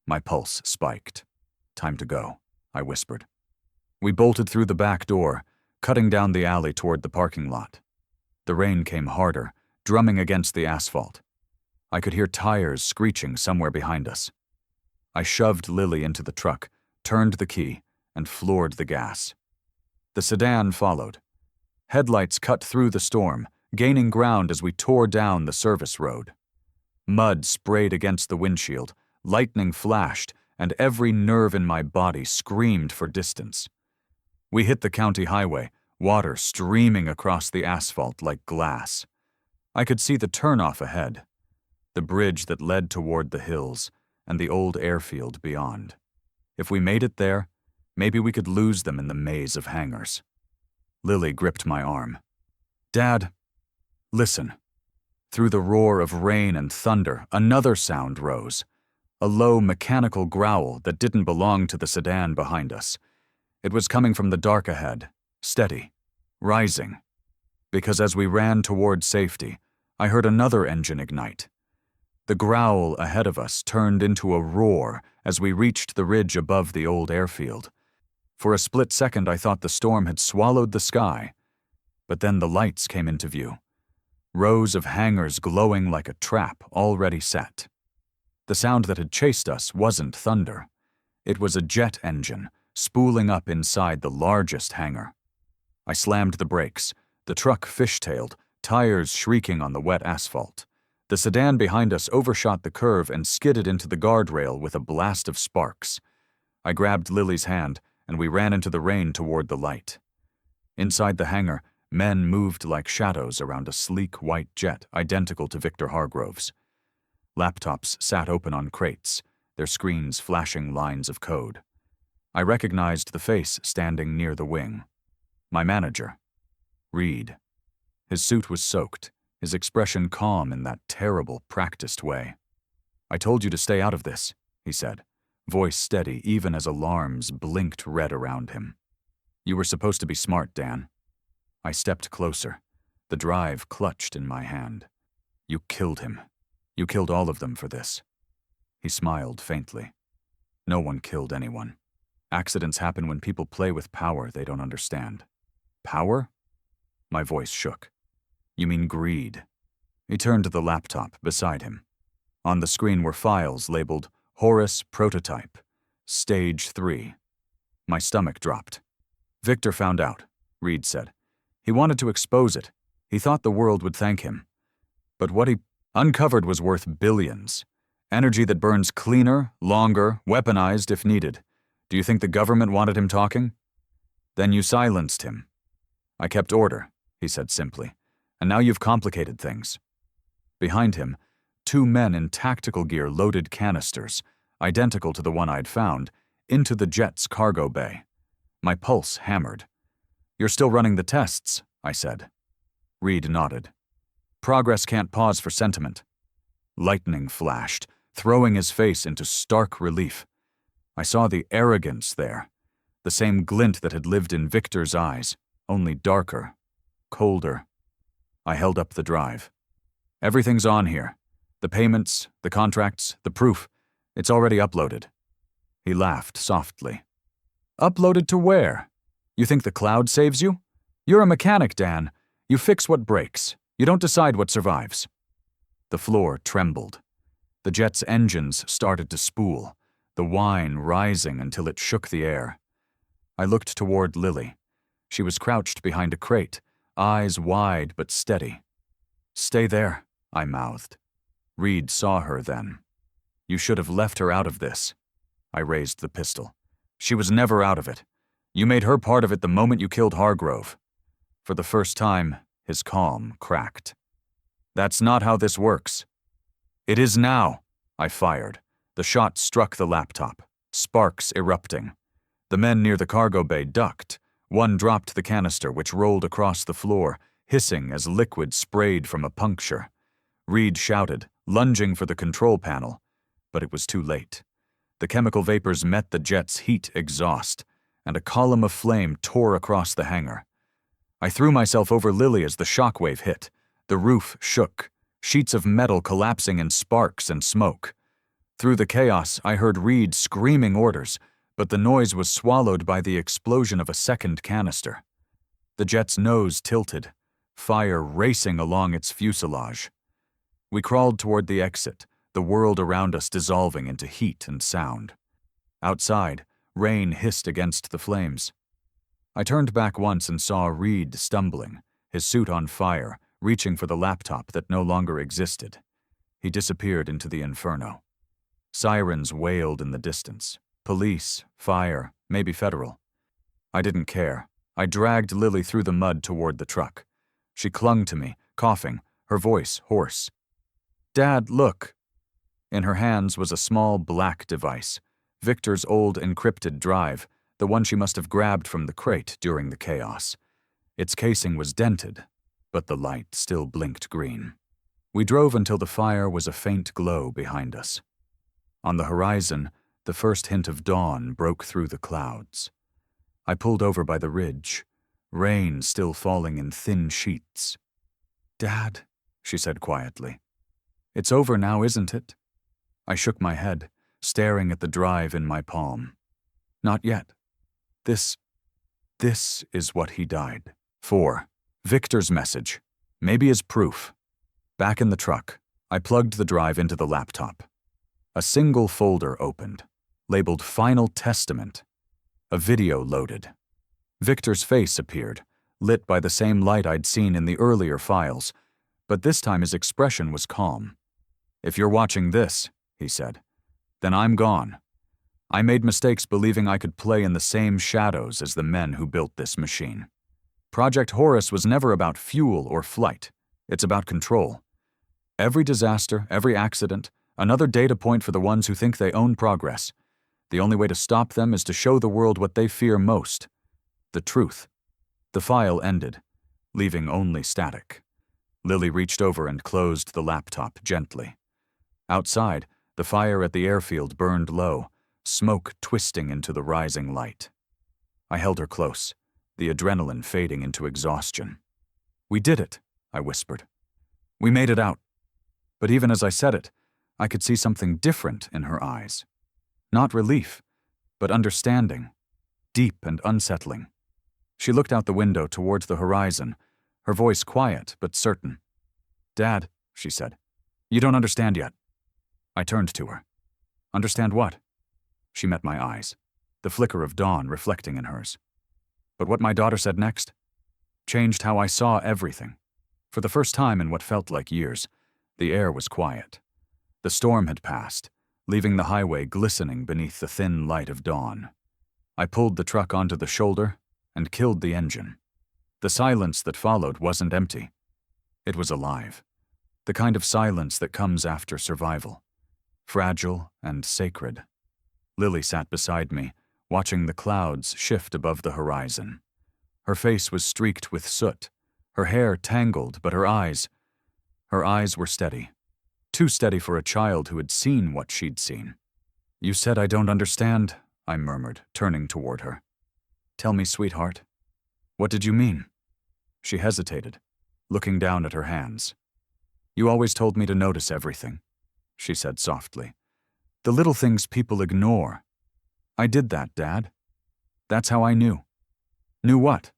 Speaker 1: My pulse spiked. "Time to go," I whispered. We bolted through the back door, cutting down the alley toward the parking lot. The rain came harder, drumming against the asphalt. I could hear tires screeching somewhere behind us. I shoved Lily into the truck, turned the key, and floored the gas. The sedan followed. Headlights cut through the storm, gaining ground as we tore down the service road. Mud sprayed against the windshield, lightning flashed, and every nerve in my body screamed for distance. We hit the county highway, water streaming across the asphalt like glass. I could see the turnoff ahead, the bridge that led toward the hills, and the old airfield beyond. If we made it there, maybe we could lose them in the maze of hangars. Lily gripped my arm. "Dad, listen." Through the roar of rain and thunder, another sound rose, a low mechanical growl that didn't belong to the sedan behind us. It was coming from the dark ahead, steady, rising. Because as we ran toward safety, I heard another engine ignite. The growl ahead of us turned into a roar as we reached the ridge above the old airfield. For a split second I thought the storm had swallowed the sky, but then the lights came into view. Rows of hangars glowing like a trap already set. The sound that had chased us wasn't thunder. It was a jet engine spooling up inside the largest hangar. I slammed the brakes, the truck fishtailed, tires shrieking on the wet asphalt. The sedan behind us overshot the curve and skidded into the guardrail with a blast of sparks. I grabbed Lily's hand, and we ran into the rain toward the light. Inside the hangar, men moved like shadows around a sleek white jet identical to Victor Hargrove's. Laptops sat open on crates, their screens flashing lines of code. I recognized the face standing near the wing. My manager, Reed. His suit was soaked, his expression calm in that terrible, practiced way. "I told you to stay out of this," he said, voice steady even as alarms blinked red around him. "You were supposed to be smart, Dan." I stepped closer, the drive clutched in my hand. "You killed him. You killed all of them for this." He smiled faintly. No one killed anyone. Accidents happen when people play with power they don't understand. Power? My voice shook. You mean greed. He turned to the laptop beside him. On the screen were files labeled Horus Prototype, Stage 3. My stomach dropped. Victor found out, Reed said. He wanted to expose it. He thought the world would thank him. But what he uncovered was worth billions. Energy that burns cleaner, longer, weaponized if needed. Do you think the government wanted him talking? Then you silenced him. I kept order, he said simply, and now you've complicated things. Behind him, 2 men in tactical gear loaded canisters, identical to the one I'd found, into the jet's cargo bay. My pulse hammered. You're still running the tests, I said. Reed nodded. Progress can't pause for sentiment. Lightning flashed, throwing his face into stark relief. I saw the arrogance there, the same glint that had lived in Victor's eyes, only darker, colder. I held up the drive. Everything's on here. The payments, the contracts, the proof. It's already uploaded. He laughed softly. Uploaded to where? You think the cloud saves you? You're a mechanic, Dan. You fix what breaks. You don't decide what survives. The floor trembled. The jet's engines started to spool, the whine rising until it shook the air. I looked toward Lily. She was crouched behind a crate, eyes wide but steady. Stay there, I mouthed. Reed saw her then. You should have left her out of this. I raised the pistol. She was never out of it. You made her part of it the moment you killed Hargrove. For the first time, his calm cracked. That's not how this works. It is now, I fired. The shot struck the laptop, sparks erupting. The men near the cargo bay ducked. One dropped the canister, which rolled across the floor, hissing as liquid sprayed from a puncture. Reed shouted, lunging for the control panel, but it was too late. The chemical vapors met the jet's heat exhaust, and a column of flame tore across the hangar. I threw myself over Lily as the shockwave hit. The roof shook, sheets of metal collapsing in sparks and smoke. Through the chaos, I heard Reed screaming orders, but the noise was swallowed by the explosion of a second canister. The jet's nose tilted, fire racing along its fuselage. We crawled toward the exit, the world around us dissolving into heat and sound. Outside, rain hissed against the flames. I turned back once and saw Reed stumbling, his suit on fire, reaching for the laptop that no longer existed. He disappeared into the inferno. Sirens wailed in the distance. Police, fire, maybe federal. I didn't care. I dragged Lily through the mud toward the truck. She clung to me, coughing, her voice hoarse. Dad, look. In her hands was a small black device, Victor's old encrypted drive, the one she must have grabbed from the crate during the chaos. Its casing was dented, but the light still blinked green. We drove until the fire was a faint glow behind us. On the horizon, the first hint of dawn broke through the clouds. I pulled over by the ridge, rain still falling in thin sheets. Dad, she said quietly. It's over now, isn't it? I shook my head, staring at the drive in my palm. Not yet. This is what he died for. Victor's message, maybe as proof. Back in the truck, I plugged the drive into the laptop. A single folder opened, labeled Final Testament. A video loaded. Victor's face appeared, lit by the same light I'd seen in the earlier files, but this time his expression was calm. If you're watching this, he said, then I'm gone. I made mistakes believing I could play in the same shadows as the men who built this machine. Project Horus was never about fuel or flight. It's about control. Every disaster, every accident, another data point for the ones who think they own progress. The only way to stop them is to show the world what they fear most. The truth. The file ended, leaving only static. Lily reached over and closed the laptop gently. Outside, the fire at the airfield burned low, smoke twisting into the rising light. I held her close, the adrenaline fading into exhaustion. We did it, I whispered. We made it out. But even as I said it, I could see something different in her eyes. Not relief, but understanding, deep and unsettling. She looked out the window towards the horizon, her voice quiet but certain. "Dad," she said, "you don't understand yet." I turned to her. "Understand what?" She met my eyes, the flicker of dawn reflecting in hers. But what my daughter said next changed how I saw everything. For the first time in what felt like years, the air was quiet. The storm had passed, leaving the highway glistening beneath the thin light of dawn. I pulled the truck onto the shoulder and killed the engine. The silence that followed wasn't empty. It was alive. The kind of silence that comes after survival. Fragile and sacred. Lily sat beside me, watching the clouds shift above the horizon. Her face was streaked with soot, her hair tangled, but her eyes were steady. Too steady for a child who had seen what she'd seen. "You said I don't understand," I murmured, turning toward her. "Tell me, sweetheart. What did you mean?" She hesitated, looking down at her hands. "You always told me to notice everything," she said softly. "The little things people ignore. I did that, Dad. That's how I knew." "Knew what?"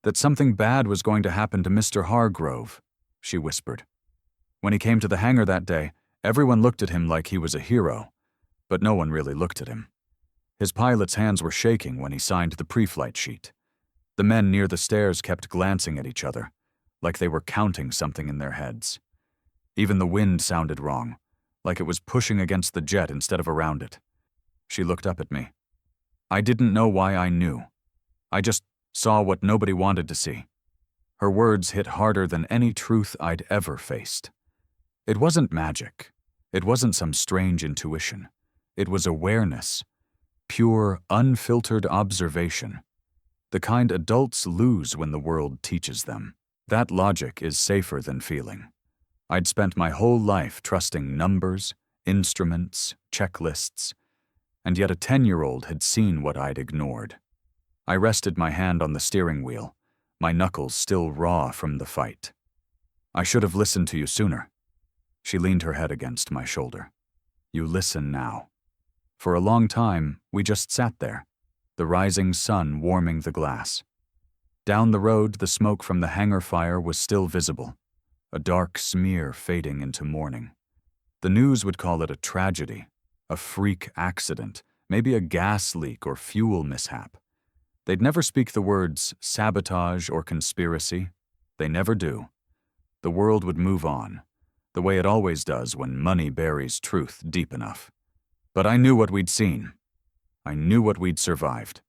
Speaker 1: "That something bad was going to happen to Mr. Hargrove," she whispered. "When he came to the hangar that day, everyone looked at him like he was a hero, but no one really looked at him. His pilot's hands were shaking when he signed the pre-flight sheet. The men near the stairs kept glancing at each other, like they were counting something in their heads. Even the wind sounded wrong, like it was pushing against the jet instead of around it." She looked up at me. "I didn't know why I knew. I just saw what nobody wanted to see." Her words hit harder than any truth I'd ever faced. It wasn't magic. It wasn't some strange intuition. It was awareness. Pure, unfiltered observation. The kind adults lose when the world teaches them. That logic is safer than feeling. I'd spent my whole life trusting numbers, instruments, checklists, and yet a 10-year-old had seen what I'd ignored. I rested my hand on the steering wheel, my knuckles still raw from the fight. "I should have listened to you sooner." She leaned her head against my shoulder. "You listen now." For a long time, we just sat there, the rising sun warming the glass. Down the road, the smoke from the hangar fire was still visible, a dark smear fading into morning. The news would call it a tragedy, a freak accident, maybe a gas leak or fuel mishap. They'd never speak the words sabotage or conspiracy. They never do. The world would move on, the way it always does when money buries truth deep enough. But I knew what we'd seen. I knew what we'd survived.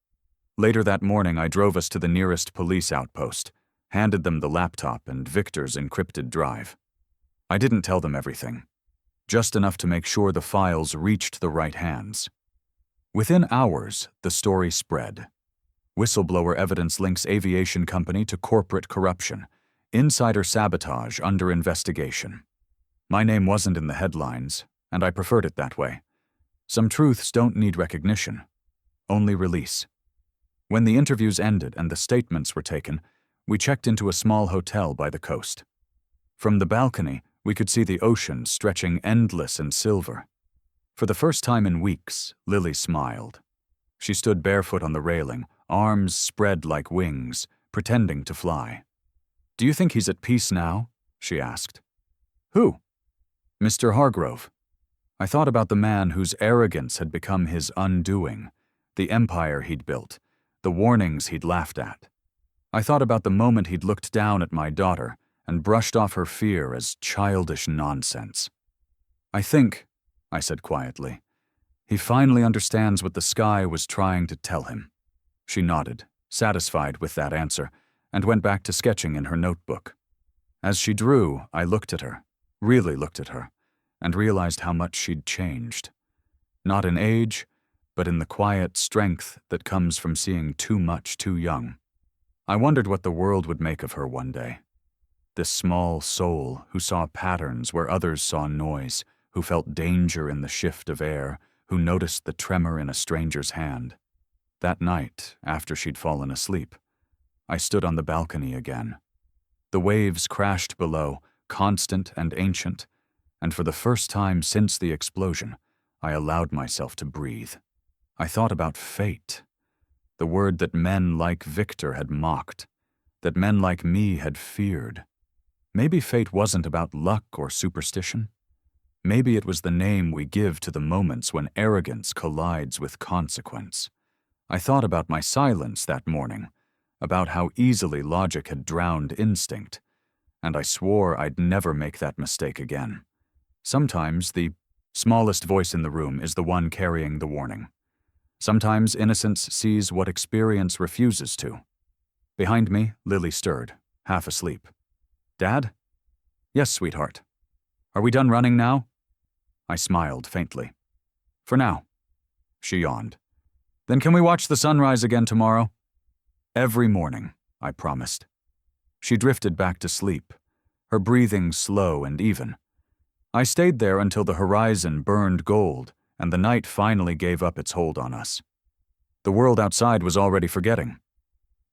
Speaker 1: Later that morning, I drove us to the nearest police outpost, handed them the laptop and Victor's encrypted drive. I didn't tell them everything, just enough to make sure the files reached the right hands. Within hours, the story spread. Whistleblower evidence links aviation company to corporate corruption. Insider sabotage under investigation. My name wasn't in the headlines, and I preferred it that way. Some truths don't need recognition, only release. When the interviews ended and the statements were taken, we checked into a small hotel by the coast. From the balcony, we could see the ocean stretching endless and silver. For the first time in weeks, Lily smiled. She stood barefoot on the railing, arms spread like wings, pretending to fly. "Do you think he's at peace now?" she asked. "Who?" "Mr. Hargrove." I thought about the man whose arrogance had become his undoing, the empire he'd built, the warnings he'd laughed at. I thought about the moment he'd looked down at my daughter and brushed off her fear as childish nonsense. "I think," I said quietly, "he finally understands what the sky was trying to tell him." She nodded, satisfied with that answer, and went back to sketching in her notebook. As she drew, I looked at her, really looked at her, and realized how much she'd changed. Not in age, but in the quiet strength that comes from seeing too much too young. I wondered what the world would make of her one day. This small soul who saw patterns where others saw noise, who felt danger in the shift of air, who noticed the tremor in a stranger's hand. That night, after she'd fallen asleep, I stood on the balcony again. The waves crashed below, constant and ancient, and for the first time since the explosion, I allowed myself to breathe. I thought about fate, the word that men like Victor had mocked, that men like me had feared. Maybe fate wasn't about luck or superstition. Maybe it was the name we give to the moments when arrogance collides with consequence. I thought about my silence that morning, about how easily logic had drowned instinct, and I swore I'd never make that mistake again. Sometimes the smallest voice in the room is the one carrying the warning. Sometimes innocence sees what experience refuses to. Behind me, Lily stirred, half asleep. "Dad?" "Yes, sweetheart." "Are we done running now?" I smiled faintly. "For now." She yawned. "Then can we watch the sunrise again tomorrow?" "Every morning," I promised. She drifted back to sleep, her breathing slow and even. I stayed there until the horizon burned gold and the night finally gave up its hold on us. The world outside was already forgetting.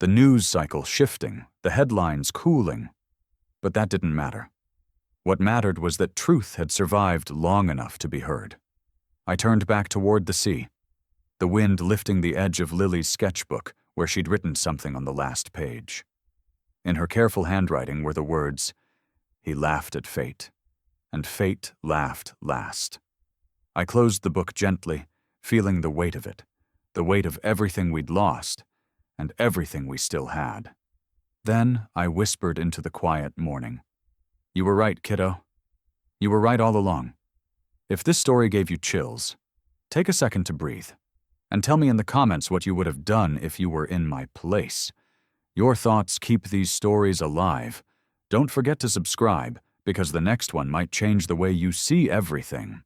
Speaker 1: The news cycle shifting, the headlines cooling. But that didn't matter. What mattered was that truth had survived long enough to be heard. I turned back toward the sea, the wind lifting the edge of Lily's sketchbook where she'd written something on the last page. In her careful handwriting were the words, "He laughed at fate, and fate laughed last." I closed the book gently, feeling the weight of it, the weight of everything we'd lost and everything we still had. Then I whispered into the quiet morning. "You were right, kiddo. You were right all along. If this story gave you chills, take a second to breathe, and tell me in the comments what you would have done if you were in my place. Your thoughts keep these stories alive. Don't forget to subscribe, because the next one might change the way you see everything."